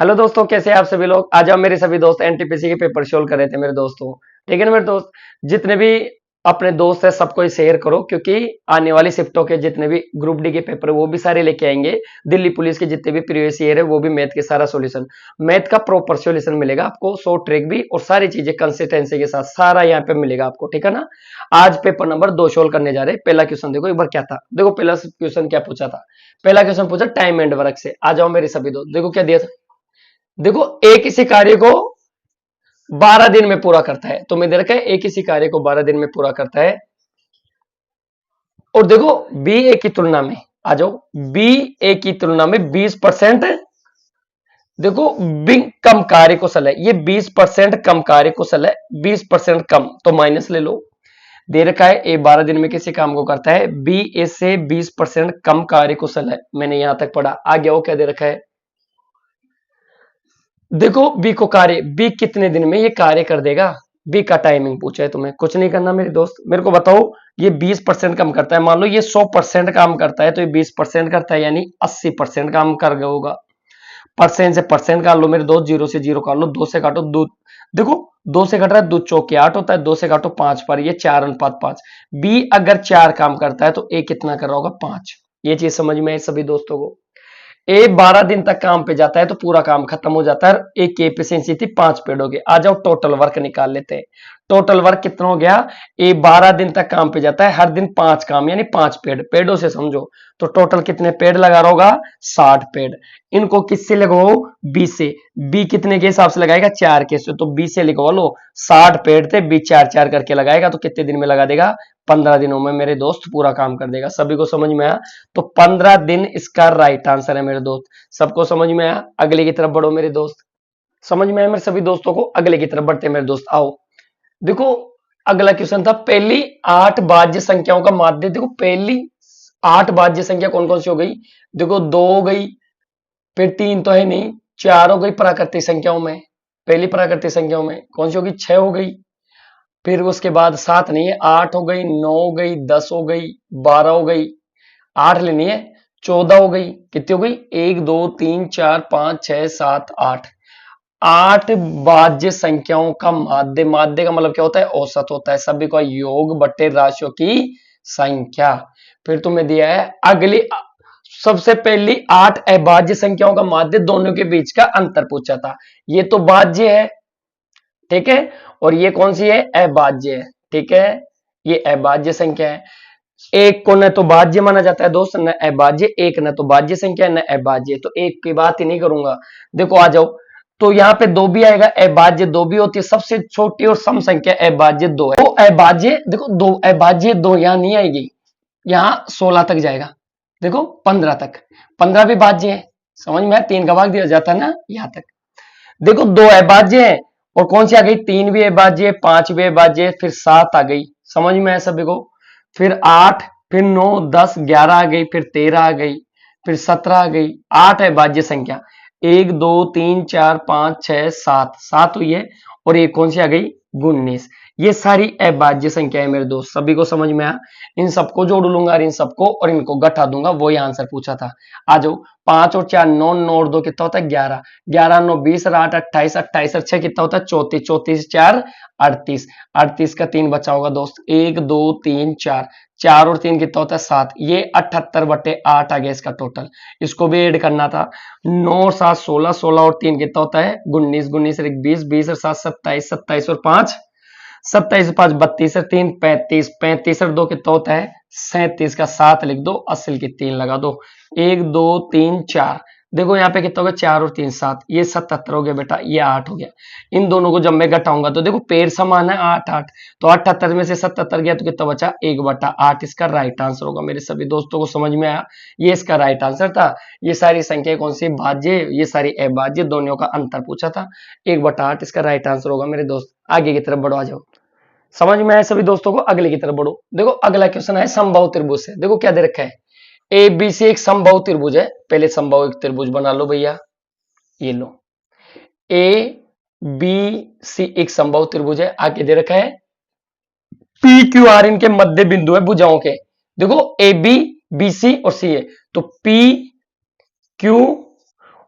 Hello दोस्तों, कैसे हैं आप सभी लोग। आज हम मेरे सभी दोस्त एनटीपीसी के पेपर सोल्व कर रहे थे मेरे दोस्तों। ठीक है ना मेरे दोस्त। जितने भी अपने दोस्त हैं सबको शेयर करो, क्योंकि आने वाली शिफ्टों के जितने भी ग्रुप डी के पेपर है वो भी सारे लेके आएंगे। दिल्ली पुलिस के जितने भी प्रीवियस ईयर है वो भी मैथ के सारा सॉल्यूशन, मैथ का प्रॉपर सॉल्यूशन मिलेगा आपको, शॉर्ट ट्रिक भी और सारी चीजें कंसिस्टेंसी के साथ सारा यहाँ पे मिलेगा आपको। ठीक है ना। आज पेपर नंबर 2 सोल्व करने जा रहे हैं। पहला क्वेश्चन देखो एक बार क्या था। देखो पहला क्वेश्चन क्या पूछा था। पहला क्वेश्चन पूछा टाइम एंड वर्क से। आ जाओ मेरे सभी दोस्त, देखो क्या दिया था। देखो एक इसी कार्य को 12 दिन में पूरा करता है। तो मैंने रखा है एक इसी कार्य को 12 दिन में पूरा करता है। और देखो बी ए की तुलना में, आ जाओ, बी ए की तुलना में 20%, देखो बी कम कार्य कुशल है। ये 20% कम कार्य कुशल है, 20% कम, तो माइनस ले लो। दे रखा है ए 12 दिन में किसी काम को करता है, बी ए से 20% कम कार्य कुशल है। मैंने यहां तक पढ़ा। आ गया वो क्या दे रखा है। देखो बी को कार्य, बी कितने दिन में ये कार्य कर देगा। बी का टाइमिंग पूछा है तुम्हें, कुछ नहीं करना मेरे दोस्त। मेरे को बताओ ये 20% कम करता है। मान लो ये 100% काम करता है तो ये 20% करता है, यानी 80% काम कर गया होगा। परसेंट से परसेंट काट लो मेरे दोस्त, जीरो से जीरो काट लो, दो से काटो दो। देखो दो से कट रहा है, दो चौके 8 होता है, दो से काटो 5 पर, ये 4 अनुपात 5। बी अगर 4 काम करता है तो ए कितना कर रहा होगा, 5। ये चीज समझ में है सभी दोस्तों को। ए 12 दिन तक काम पे जाता है तो पूरा काम खत्म हो जाता है। एक की एफिशिएंसी थी 5 पेड़ हो गए। आ जाओ टोटल वर्क निकाल लेते हैं। टोटल वर्क कितना हो गया। ए 12 दिन तक काम पे जाता है, हर दिन 5 काम, यानी 5 पेड़, पेड़ों से समझो। तो टोटल कितने पेड़ लगा रहा होगा, 60 पेड़। इनको किससे लगवाओ, बी से। बी कितने के हिसाब से लगाएगा, 4 के से, तो बी से लिखवा लो। 60 पेड़ थे, बी 4 करके लगाएगा तो कितने दिन में लगा देगा, 15 दिनों में मेरे दोस्त पूरा काम कर देगा। सभी को समझ में आया। तो 15 दिन इसका राइट आंसर है मेरे दोस्त। सबको समझ में आया। अगले की तरफ बढ़ो मेरे दोस्त। समझ में आया मेरे सभी दोस्तों को। अगले की तरफ बढ़ते हैं मेरे दोस्त, आओ। देखो अगला क्वेश्चन था, पहली 8 भाज्य संख्याओं का माध्य। देखो पहली 8 भाज्य संख्या कौन कौन सी हो गई। देखो 2 हो गई, फिर 3 तो है नहीं, 4 हो गई प्राकृतिक संख्याओं में। पहली प्राकृतिक संख्याओं में कौन सी होगी, 6 हो गई। फिर उसके बाद 7 नहीं है, 8 हो गई, 9 हो गई, 10 हो गई, 12 हो गई, 8 लेनी है, 14 हो गई। कितनी हो गई, 1 2 3 4 5 6 7 8। 8 भाज्य संख्याओं का माध्य। माध्य का मतलब क्या होता है, औसत होता है। सभी का योग बट्टे राशियों की संख्या। फिर तुम्हें दिया है अगली, सबसे पहली 8 अभाज्य संख्याओं का माध्य, दोनों के बीच का अंतर पूछा था। ये तो भाज्य है, ठीक है, और ये कौन सी है, अभाज्य है। ठीक है, ये अभाज्य संख्या है। एक को न तो भाज्य माना जाता है दोस्त, न अभाज्य। एक न तो भाज्य संख्या न अभाज्य, तो एक की बात ही नहीं करूंगा। देखो आ जाओ, तो यहाँ पे 2 भी आएगा, अभाज्य 2 भी होती है। सबसे छोटी और सम संख्या अभाज्य 2 है। तो अभाज्य देखो, 2 अभाज्य 2 यहां नहीं आएगी, यहां 16 तक जाएगा। देखो 15 तक, 15 भी भाज्य है। समझ में, 3 का भाग दिया जाता है ना, यहां तक। देखो 2 अभाज्य है, और कौन सी आ गई, 3 भी अभाज्य है, 5 भी अभाज्य है, फिर 7 आ गई। समझ में आया सभी को। फिर 8, फिर 9 10 11 आ गई, फिर 13 आ गई, फिर 17 आ गई। 8 अभाज्य संख्या, 1 2 3 4 5 6 7, 7 हुई है। और एक कौन सी आ गई, 19। ये सारी अभाज्य संख्या है मेरे दोस्त। सभी को समझ में आया। इन सबको जोड़ लूंगा, इन सबको, और इनको घटा दूंगा, वही आंसर पूछा था। आ जाओ, 5 और 4 9, 9 और 2 कितना होता है, 11, 11 9 20 और 8 28, 28 और 6 कितना होता है, 34, 34 4 38, 38 का 3 बचा होगा दोस्त, 1 2 3 4, 4 और 3 कितना होता है, 7। ये 78/8 आ गया इसका टोटल। इसको भी ऐड करना था। 9 और 7 16, 16 और 3 कितना होता है, 19, 19 और 1 20, 20 और 7 27, 27 और 5 27, 5 32 और 3 35, 35 और 2 कितना होता है, 37 का 7 लिख दो, असल की 3 लगा दो। 1 2 3 4, देखो यहाँ पे कितना हो गया, 4 और 3 7, ये 77 हो गया बेटा, ये 8 हो गया। इन दोनों को जब मैं घटाऊंगा तो देखो पेड़ समान है, 8 8, तो 78 में से 77 गया तो कितना बचा, 1/8। इसका राइट आंसर होगा। मेरे सभी दोस्तों को समझ में आया। ये इसका राइट आंसर था। ये सारी संख्या कौन सी, भाज्य, ये सारी अभाज्य, दोनों का अंतर पूछा था। 1/8 इसका राइट आंसर होगा मेरे दोस्त। आगे की तरफ बढ़ो, आ जाओ। समझ में आया सभी दोस्तों को। अगले की तरफ बढ़ो। देखो अगला क्वेश्चन है समबाहु त्रिभुज से। देखो क्या दे रखा है, ए बी सी एक समबाहु त्रिभुज है। पहले समबाहु एक त्रिभुज बना लो भैया, ये लो। ए बी सी एक समबाहु त्रिभुज है। आगे दे रखा है पी क्यू आर इनके मध्य बिंदु है भुजाओं के। देखो ए बी सी और सी है, तो पी क्यू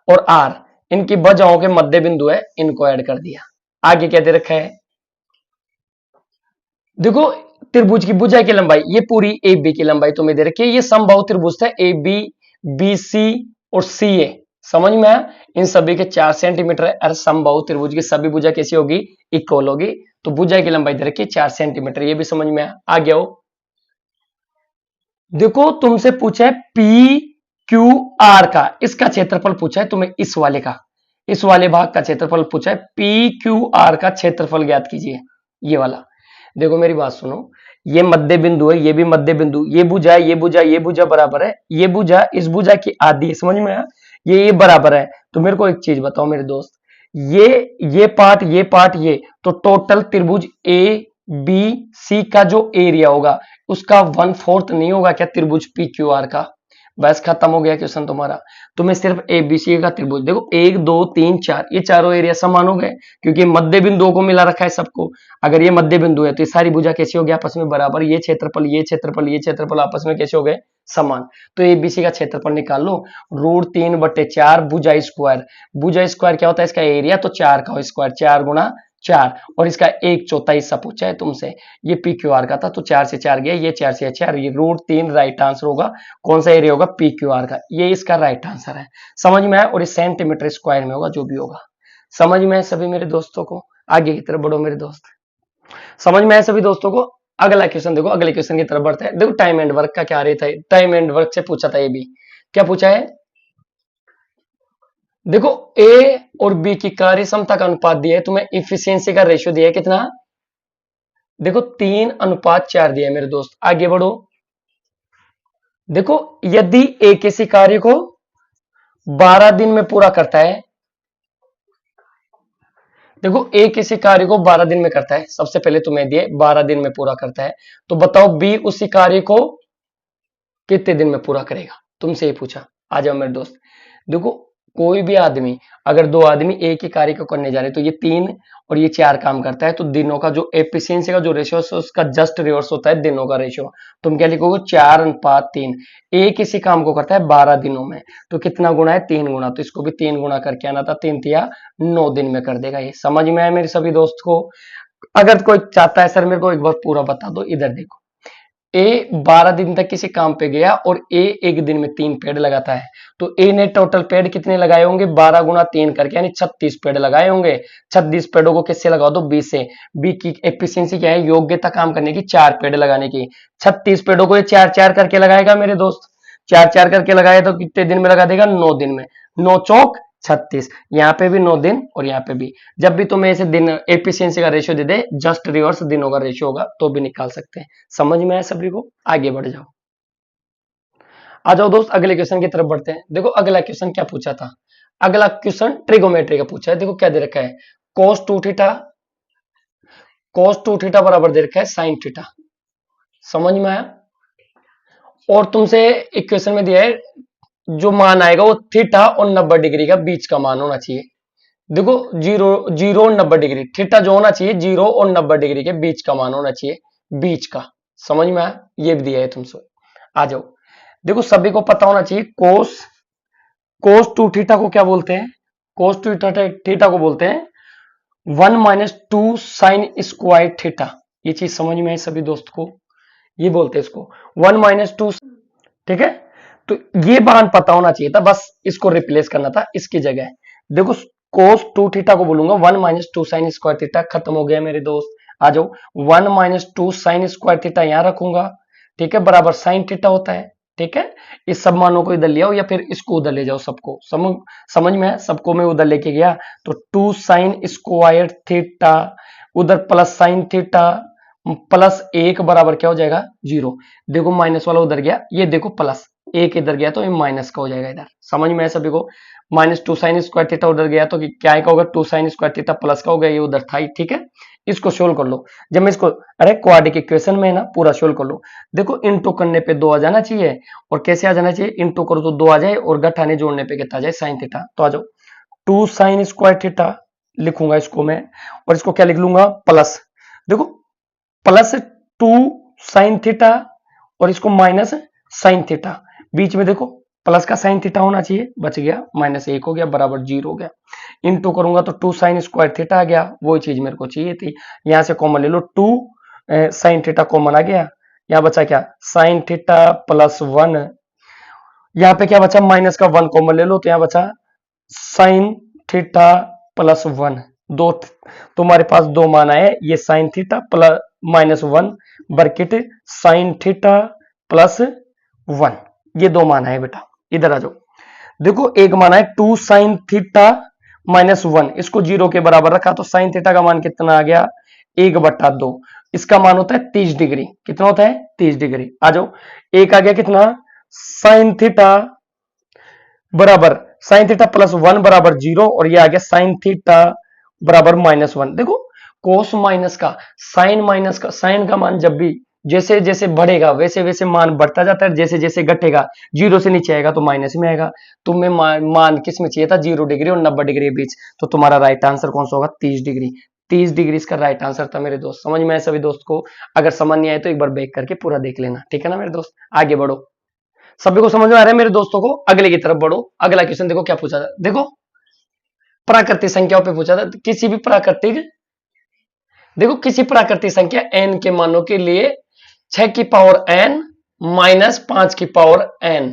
और आर इनकी भुजाओं के मध्य बिंदु है, इनको ऐड कर दिया। आगे क्या दे रखा है, देखो त्रिभुज की भुजा की लंबाई, ये पूरी ए बी की लंबाई तुम्हें दे रखी है। ये समबाहु त्रिभुज था ए बी, बी सी और सी ए, समझ में आया। इन सभी के 4 सेंटीमीटर है। अरे समबाहु त्रिभुज की सभी भुजा कैसी होगी, इक्वल होगी। तो भुजा की लंबाई दे रखी है 4 सेंटीमीटर, ये भी समझ में आया। आ गया हो, देखो तुमसे पूछा है पी क्यू आर का, इसका क्षेत्रफल पूछा है तुम्हें, इस वाले का, इस वाले भाग का क्षेत्रफल पूछा है। पी क्यू आर का क्षेत्रफल ज्ञात कीजिए, ये वाला। देखो मेरी बात सुनो, ये मध्य बिंदु है, ये भी मध्य बिंदु, ये भुजा ये भुजा ये भुजा बराबर है, ये भुजा इस भुजा की आधी है, समझ में आया। ये बराबर है। तो मेरे को एक चीज बताओ मेरे दोस्त, ये पार्ट ये पार्ट ये, तो टोटल त्रिभुज ए बी सी का जो एरिया होगा उसका 1/4 नहीं होगा क्या त्रिभुज पी क्यू आर का। बस खत्म हो गया क्वेश्चन तुम्हारा। तुम्हें सिर्फ एबीसी का त्रिभुज देखो, 1 2 3 4, ये चारों एरिया समान हो गए क्योंकि मध्य बिंदुओं को मिला रखा है सबको। अगर ये मध्य बिंदु है तो ये सारी भुजा कैसी हो गई आपस में बराबर, ये क्षेत्रफल ये क्षेत्रफल ये क्षेत्रफल आपस में कैसे हो गए, समान। तो एबीसी का क्षेत्रफल निकाल लो, √3/4 भुजा स्क्वायर। भुजा स्क्वायर क्या होता है, इसका एरिया, तो 4 का स्क्वायर, 4 गुणा 4, और इसका 1/4 हिस्सा पूछा है तुमसे। ये पी क्यू आर का था तो 4 से 4 गया, ये 4 से 4, ये √3 राइट आंसर होगा। कौन सा एरिया होगा, पी क्यू आर का, ये इसका राइट आंसर है। समझ में आया, और ये सेंटीमीटर स्क्वायर में होगा जो भी होगा। समझ में आया सभी मेरे दोस्तों को, आगे की तरफ बढ़ो मेरे दोस्त। समझ में आया सभी दोस्तों को। अगला क्वेश्चन देखो, अगले क्वेश्चन की तरफ बढ़ते हैं। देखो टाइम एंड वर्क का क्या आ रही था, टाइम एंड वर्क से पूछा था, ये भी क्या पूछा है, देखो ए और बी की कार्य क्षमता का अनुपात दिया है तुम्हें, इफिशियंसी का रेशियो दिया है कितना, देखो 3:4 दिया है मेरे दोस्त। आगे बढ़ो, देखो यदि ए किसी कार्य को 12 दिन में पूरा करता है, देखो ए किसी कार्य को 12 दिन में करता है, सबसे पहले तुम्हें दिए 12 दिन में पूरा करता है, तो बताओ बी उसी कार्य को कितने दिन में पूरा करेगा, तुमसे ये पूछा। आ जाओ मेरे दोस्त, देखो कोई भी आदमी, अगर 2 आदमी एक ही कार्य को करने जा रहे हैं तो ये 3 और ये 4 काम करता है, तो दिनों का जो एफिशिएंसी का जो रेशियो है उसका जस्ट रिवर्स होता है दिनों का रेशियो। तुम क्या लिखोगे, 4:3। एक इसी काम को करता है 12 दिनों में, तो कितना गुना है, 3 गुना, तो इसको भी 3 गुना करके आना था, 3 तिया 9 दिन में कर देगा। ये समझ में आया मेरे सभी दोस्त को। अगर कोई चाहता है सर मेरे को एक बार पूरा बता दो, इधर देखो, ए 12 दिन तक किसी काम पे गया और ए एक दिन में 3 पेड़ लगाता है, तो ए ने टोटल पेड़ कितने लगाए होंगे, 12 गुना 3 करके, यानी 36 पेड़ लगाए होंगे। 36 पेड़ों को किससे लगाओ, तो बी से। बी की एफिशिएंसी क्या है, योग्यता काम करने की, 4 पेड़ लगाने की। 36 पेड़ों को ये 4-4 करके लगाएगा मेरे दोस्त, 4-4 करके लगाए तो कितने दिन में लगा देगा, 9 दिन में। 9 चौक 36, यहाँ पे भी 9 दिन और यहाँ पे भी। जब भी तुम्हें ऐसे दिन एफिशिएंसी का रेशियो दे दे, जस्ट रिवर्स दिनों का रेशियो होगा तो भी निकाल सकते हैं। समझ में आया सभी को, आगे बढ़ जाओ। आ जाओ दोस्त, अगले क्वेश्चन की तरफ बढ़ते हैं। देखो अगला क्वेश्चन क्या पूछा था, अगला क्वेश्चन ट्रिगोमेट्री का पूछा है। देखो क्या दे रखा है, cos 2 थीटा, cos 2 थीटा बराबर दे रखा है sin थीटा। समझ में आया, और तुमसे एक क्वेश्चन में दिया है जो मान आएगा वो थीटा और 90 डिग्री का बीच का मान होना चाहिए। देखो जीरो और 90 डिग्री, थीटा जो होना चाहिए 0 और 90 डिग्री के बीच का मान होना चाहिए, बीच का। समझ में आया, ये भी दिया है तुमसे। आ जाओ, देखो सभी को पता होना चाहिए कोस कोस 2 थीटा को क्या बोलते हैं, कोस 2 थीटा को बोलते हैं 1 - 2 साइन स्क्वायर थीटा। ये चीज समझ में आई सभी दोस्त को, ये बोलते हैं इसको 1 - 2, ठीक है। तो ये मान पता होना चाहिए था, बस इसको रिप्लेस करना था इसकी जगह। देखो cos 2 थीटा को बोलूंगा 1 - 2 साइन स्क्वायर थीटा, खत्म हो गया मेरे दोस्त। आ जाओ, 1 - 2 साइन स्क्वायर थीटा यहां रखूंगा, ठीक है, बराबर साइन थीटा होता है, ठीक है। इस सब मानों को इधर ले आओ या फिर इसको उधर ले जाओ, सबको समझ में है, सबको मैं उधर लेके गया तो 2 साइन स्क्वायर थीटा, उधर प्लस साइन थीटा, प्लस 1 बराबर क्या हो जाएगा, 0। देखो माइनस वाला उधर गया, ये देखो प्लस, एक इधर गया तो ये माइनस का हो जाएगा इधर। समझ में है सभी को, -2 साइन स्क्वायर थीटा उधर गया तो क्या का होगा, 2 साइन स्क्वायर थीटा प्लस का हो गया, ये उधर था ही, ठीक है। इसको सोल्व कर लो, जब मैं इसको, अरे क्वाड्रेटिक इक्वेशन में है ना, पूरा सोल्व कर लो। देखो इंटू करने पे 2 आ जाना चाहिए, और कैसे आ जाना चाहिए, इंटू करो तो 2 आ जाए, और घटाने जोड़ने पे कितना आ जाए, साइन थीटा। तो आ जाओ, 2 साइन स्क्वायर थीटा लिखूंगा इसको मैं, और इसको क्या लिख लूंगा, प्लस, देखो प्लस 2 साइन थीटा, और इसको माइनस साइन थीटा, बीच में देखो प्लस का साइन थीटा होना चाहिए, बच गया, -1 हो गया, बराबर 0 हो गया। इनटू करूंगा तो 2 साइन स्क्वायर थीटा आ गया, वही चीज मेरे को चाहिए थी। यहां से कॉमन ले लो, 2 साइन थीटा कॉमन आ गया। यहाँ बचा क्या, साइन थीटा +1। यहाँ पे क्या बचा, माइनस का 1 कॉमन ले लो, तो यहाँ बचा साइन थीटा +1। दो, तुम्हारे पास दो मान आए, ये sine theta plus -1 bracket sine theta +1, ये दो मान आए बेटा। इधर आ जाओ, देखो एक मान है 2 साइन थीटा -1, इसको 0 के बराबर रखा तो साइन थीटा का मान कितना आ गया, 1/2। इसका मान होता है 30 डिग्री। कितना होता है, 30 डिग्री। आ जाओ, एक आ गया कितना, साइन थीटा बराबर साइन थीटा +1 बराबर 0, और ये आ गया साइन थीटा बराबर -1। देखो कोस माइनस का साइन, माइनस का साइन का मान जब भी जैसे जैसे बढ़ेगा वैसे वैसे मान बढ़ता जाता है, जैसे जैसे घटेगा 0 से नीचे आएगा तो माइनस में आएगा। तुम्हें मान किस में चाहिए था, 0 डिग्री और 90 डिग्री के बीच, तो तुम्हारा राइट आंसर कौन सा होगा, 30 डिग्री। 30 डिग्री इसका राइट आंसर था मेरे दोस्त। समझ में आए सभी दोस्त को? अगर समझ नहीं आए तो एक बार बैक करके पूरा देख लेना, ठीक है ना मेरे दोस्त। आगे बढ़ो, सभी को समझ में आ रहा है मेरे दोस्तों को? अगले की तरफ बढ़ो। अगला क्वेश्चन देखो क्या पूछा था, देखो प्राकृतिक संख्याओं पे पूछा था। किसी भी प्राकृतिक, देखो किसी प्राकृतिक संख्या n के मानों के लिए 6 की पावर n -5 की पावर n,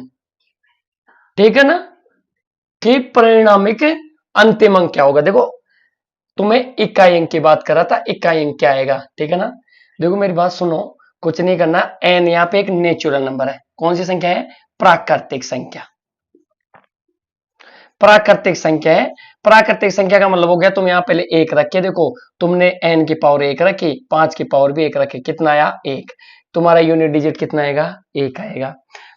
ठीक है ना, कि परिणामिक अंतिम अंक क्या होगा। देखो तुम्हें इकाई अंक की बात कर रहा था, इकाई अंक क्या आएगा, ठीक है ना। देखो मेरी बात सुनो, कुछ नहीं करना, n यहाँ पे एक नेचुरल नंबर है। कौन सी संख्या है, प्राकृतिक संख्या। प्राकृतिक संख्या है, प्राकृतिक संख्या का मतलब हो गया, तुम यहाँ पहले 1 रखे, देखो तुमने n की पावर 1 रखी, 5 की पावर भी 1 रखी, कितना आया, 1। तुम्हारा यूनिट डिजिट कितना आएगा, 1 आएगा।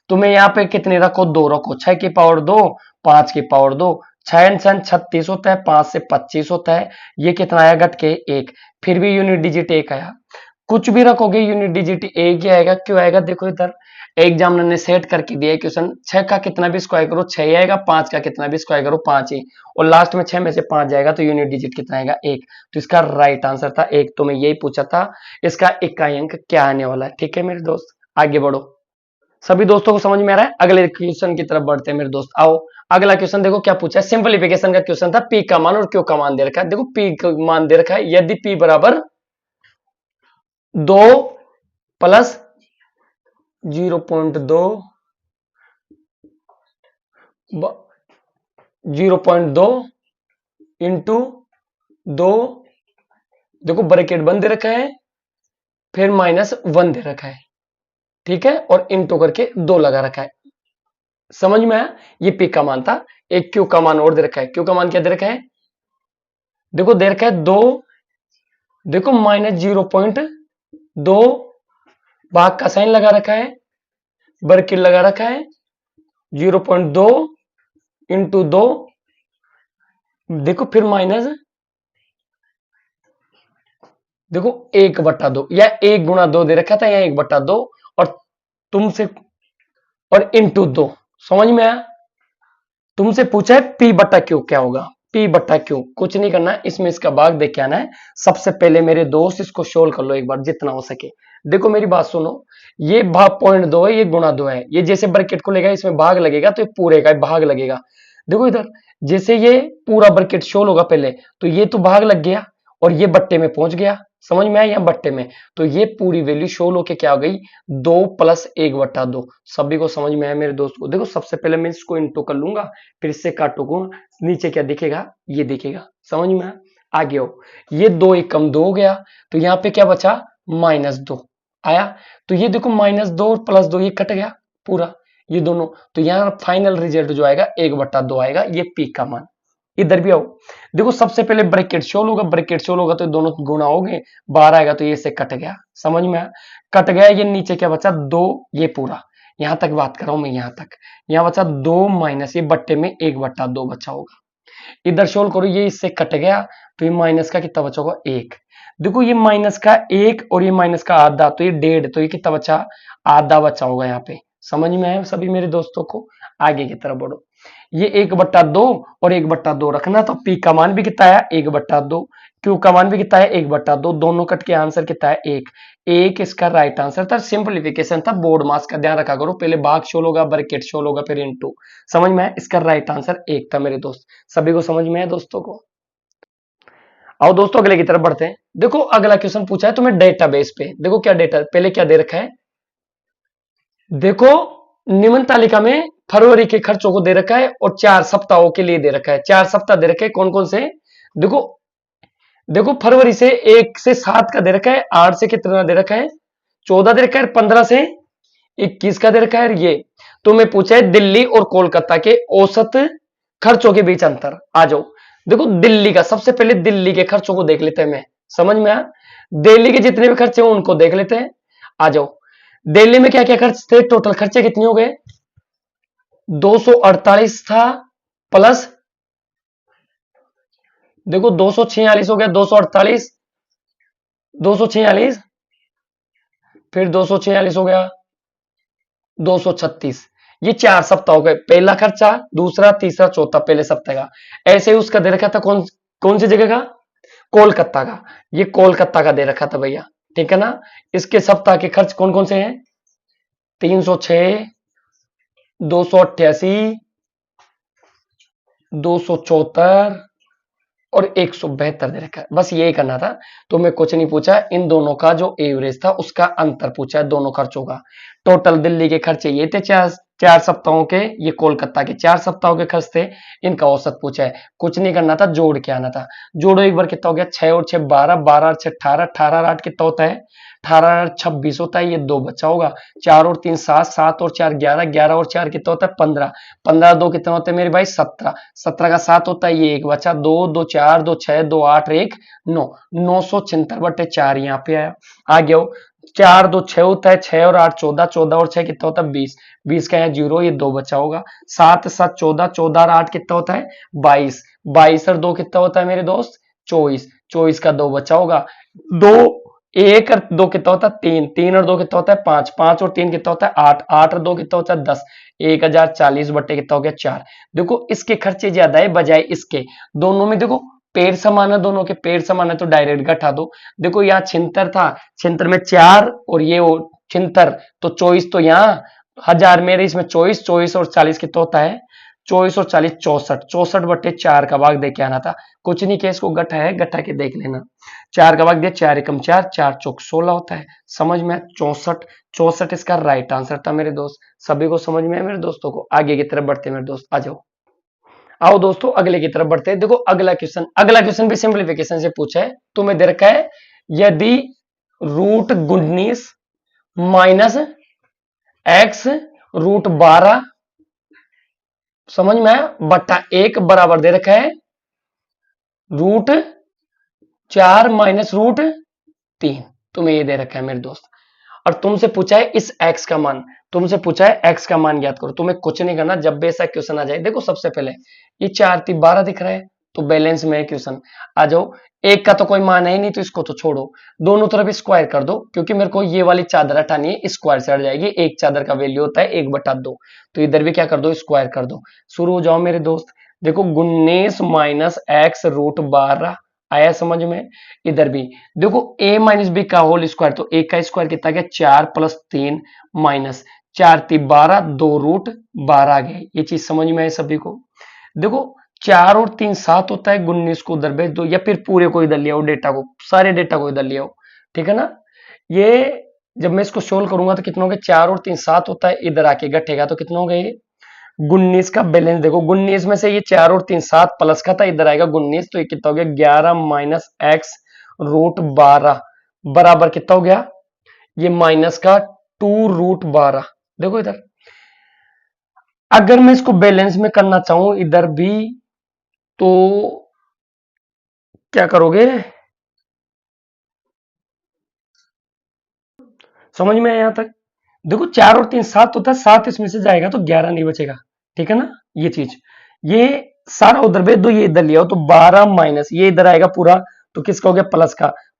तुम्हें यहाँ पे कितने रखो, 2 रखो, 6 की पावर 2, 5 की पावर 2, 6 36 होता है, 5 से 25 होता है, ये कितना आया घट के 1, फिर भी यूनिट डिजिट 1 आया। कुछ भी रखोगे यूनिट डिजिट 1 ही आएगा। क्यों आएगा, देखो इधर एग्जामिनर ने सेट करके दिया क्वेश्चन, 6 का कितना भी स्क्वायर करो 6 ही आएगा, 5 का कितना भी स्क्वायर करो 5 ही, और लास्ट में 6 में से 5 जाएगा तो यूनिट डिजिट कितना आएगा, 1। तो इसका राइट आंसर था 1। तो मैं यही पूछा था, इसका इकाई अंक क्या आने वाला है, ठीक है मेरे दोस्त। आगे बढ़ो, सभी दोस्तों को समझ में आ रहा है? अगले क्वेश्चन की तरफ बढ़ते हैं मेरे दोस्त। आओ अगला क्वेश्चन देखो क्या पूछा है, सिंपलीफिकेशन का क्वेश्चन था। पी का मान और क्यू का मान दे रखा है। देखो पी का मान दे रखा है, यदि पी बराबर 2 प्लस 0.2 0.2 इंटू 2, देखो ब्रैकेट बंद दे रखा है, फिर -1 दे रखा है, ठीक है, और इंटू करके 2 लगा रखा है। समझ में आया? ये पी का मान था। एक क्यू का मान और दे रखा है। क्यू का मान क्या दे रखा है, देखो दे रखा है 2, देखो -0.2, भाग का साइन लगा रखा है, ब्रैकेट लगा रखा है, 0.2 इंटू 2, देखो फिर माइनस, देखो 1/2 या 1 × 2 दे रखा था, या 1/2, और तुमसे और इंटू 2। समझ में आया? तुमसे पूछा है P/Q क्या होगा, P/Q। कुछ नहीं करना, इसमें इसका भाग देख के आना है। सबसे पहले मेरे दोस्त इसको सोल्व कर लो एक बार जितना हो सके। देखो मेरी बात सुनो, ये भाग 0.2 है, ये ×2 है, ये जैसे ब्रैकेट को लेगा इसमें भाग लगेगा तो ये पूरे का भाग लगेगा। देखो इधर जैसे ये पूरा ब्रैकेट सोल्व होगा पहले, तो ये तो भाग लग गया और ये बट्टे में पहुंच गया। समझ में आया, यहाँ बट्टे में, तो ये पूरी वैल्यू सोल्व होके क्या हो गई, 2 + 1/2। सभी को समझ में आया मेरे दोस्त को? देखो सबसे पहले मैं इसको इंटू कर लूंगा, फिर इससे काटूंगा, नीचे क्या दिखेगा, ये दिखेगा। समझ में आया? आगे हो, ये 2 × 1 = 2 हो गया, तो यहाँ पे क्या बचा, -2 आया। तो ये देखो -2 + 2 ये कट गया पूरा, ये दोनों, तो यहाँ फाइनल रिजल्ट जो आएगा 1/2 आएगा, ये पी का मान। इधर भी आओ, देखो सबसे पहले ब्रैकेट सोल्व होगा, ब्रैकेट सोल्व होगा तो दोनों गुणा हो गए, बाहर आएगा तो ये से कट गया। समझ में आया? कट गया, ये नीचे क्या बचा, 2, ये पूरा, यहां तक बात कर रहा हूं मैं, यहां तक, यहां बचा 2 माइनस ये बट्टे में 1/2 बचा होगा। इधर सोल्व करो, ये इससे कट गया, तो ये माइनस का कितना बचा होगा, 1। देखो ये माइनस का 1 और ये माइनस का आधा, तो ये 1.5, तो ये कितना बचा, आधा बचा होगा यहाँ पे। समझ में आया सभी मेरे दोस्तों को? आगे की तरफ बढ़ो, ये 1/2 और 1/2 रखना, तो पी का मान भी कितना है, 1/2, क्यू का मान भी कितना है, 1/2, दोनों कट के आंसर कितना है, 1। एक इसका राइट आंसर था, सिंपलीफिकेशन था, बोर्ड मास का ध्यान रखा करो, पहले भाग शोल होगा, ब्रैकेट शोल होगा, फिर इनटू। समझ में आया? इसका राइट आंसर एक था मेरे दोस्त। सभी को समझ में आया दोस्तों को? आओ दोस्तों अगले की तरफ बढ़ते हैं। देखो अगला क्वेश्चन पूछा है तुम्हें डेटाबेस पे। देखो क्या डेटा, पहले क्या दे रखा है, देखो निम्न तालिका में फरवरी के खर्चों को दे रखा है और 4 सप्ताहों के लिए दे रखा है। 4 सप्ताह दे रखे हैं, कौन कौन से? देखो देखो फरवरी से 1 से 7 का दे रखा है, 8 से कितना दे रखा है, 14 दे रखा है, 15 से 21 का दे रखा है। ये तुम्हें पूछा है दिल्ली और कोलकाता के औसत खर्चों के बीच अंतर। आ जाओ, देखो दिल्ली का, सबसे पहले दिल्ली के खर्चों को देख लेते हैं। मैं समझ में आया? दिल्ली के जितने भी खर्चे हैं उनको देख लेते हैं। आ जाओ, दिल्ली में क्या क्या खर्च थे, टोटल खर्चे कितने हो गए, 248 था, प्लस देखो 246 हो गया, 248, 246, फिर 246 हो गया, 236। ये 4 सप्ताह हो गए, पहला खर्चा, दूसरा, तीसरा, चौथा, पहले सप्ताह का। ऐसे ही उसका दे रखा था, कौन कौन सी जगह का, कोलकाता का। ये कोलकाता का दे रखा था भैया, ठीक है ना। इसके सप्ताह के खर्च कौन कौन से हैं, 306, 288, 274 और 172 दे रखा है। बस यही करना था, तो मैं कुछ नहीं पूछा, इन दोनों का जो एवरेज था उसका अंतर पूछा है, दोनों खर्चों का। टोटल दिल्ली के खर्चे ये थे 4 सप्ताहों के, ये कोलकाता के 4 सप्ताहों के खर्च थे, इनका औसत पूछा है। कुछ नहीं करना था, जोड़ के आना था। जोड़ो एक बार, कितना हो गया, 6 और 6 12, 12 और 6 18, 18 और 8 कितना होता है, 18 और 26 होता है, ये 2 बचा होगा। 4 और 3 7, 7 और 4 11, 11 और 4 कितना होता है, 15, 15 और 2 कितना होता है मेरे भाई, 17, 17 का 7 होता है, ये एक बचा, 2 2 4 2 6 2 8 1 9, 976/4 यहाँ पे आया। आ गया हो, 4 2 6 होता है, 6 और 8 14, 14 और 6 कितना होता है, 20, 20 का यहाँ 0, ये 2 बचा होगा। 7 7 14, 14 और 8 कितना होता है, 22, 22 और 2 कितना होता है मेरे दोस्त, 24, 24 का 2 बचा होगा। 2 1 और 2 कितना होता है, 3, 3 और 2 कितना होता है, 5, 5 और 3 कितना होता है, 8, 8 और 2 कितना होता है, 10, 1040 कितना हो गया, 4। देखो इसके खर्चे ज्यादा है बजाय इसके, दोनों में देखो पेड़ समान है, दोनों के पेड़ समान है, तो डायरेक्ट घटा दो। देखो यहाँ छिंतर था, छिंतर में 4 और ये छिंतर, तो 24, तो यहाँ 1000 मेरे, इसमें 24, 24 और 40 कितना होता है, 24 और 40 64, 64/4 का भाग दे के आना था। कुछ नहीं किया, इसको घटा है, घटा के देख लेना। 4 का भाग दिया, 4 एकम 4, 4 चौक 16 होता है। समझ में 64, 64 इसका राइट आंसर था मेरे दोस्त। सभी को समझ में है मेरे दोस्तों को? आगे की तरफ बढ़ते हैं मेरे दोस्त, आ जाओ। आओ दोस्तों अगले की तरफ बढ़ते हैं। देखो अगला क्वेश्चन भी सिंप्लीफिकेशन से पूछा है, तुम्हें दे रखा है, यदि √19 माइनस एक्स √12, समझ में आया, बट्टा 1 बराबर दे रखा है √4 माइनस √3, तुम्हें ये दे रखा है मेरे दोस्त। और तुमसे पूछा है इस x का मान, तुमसे पूछा है x का मान ज्ञात करो। तुम्हें कुछ नहीं करना, जब भी ऐसा क्वेश्चन आ जाए, देखो सबसे पहले ये 4 3 12 दिख रहा है, तो बैलेंस में है क्वेश्चन। आ जाओ, एक का तो कोई मान है ही नहीं, तो इसको तो छोड़ो, दोनों तरफ स्क्वायर कर दो, क्योंकि मेरे को ये वाली चादर हटानी है, स्क्वायर से हट जाएगी। एक चादर का वैल्यू होता है 1/2, तो इधर भी क्या कर दो, स्क्वायर कर दो। शुरू हो जाओ मेरे दोस्त। देखो 19 माइनस एक्स √12 आया समझ में। इधर भी देखो a माइनस बी का होल स्क्वायर, तो a का स्क्वायर कितना गया, 4 + 3 माइनस 4 3 12, 2√12 आ गए। ये चीज समझ में आए सभी को? देखो 4 और 3 7 होता है, 19 को उधर भेज दो, या फिर पूरे को इधर ले आओ, डेटा को, सारे डेटा को इधर ले आओ, ठीक है ना। ये जब मैं इसको सोल्व करूंगा तो कितना हो गया, 4 और 3 7 होता है, इधर आके घटेगा तो कितना हो गया, 19 का बैलेंस देखो, 19 में से ये 4 और 3 7 प्लस का था, इधर आएगा 19, तो ये कितना हो गया, 11 माइनस एक्स √12 बराबर कितना हो गया, ये माइनस का 2√12। देखो इधर, अगर मैं इसको बैलेंस में करना चाहूं इधर भी, तो क्या करोगे, समझ में आया यहां तक? देखो 4 और 3 7 होता है, 7 इसमें से जाएगा तो 11 नहीं बचेगा, ठीक है ना। ये चीज, ये सारा उधर भेज दो, ये इधर ले आओ, तो 12 माइनस ये इधर आएगा पूरा, तो किसका हो गया,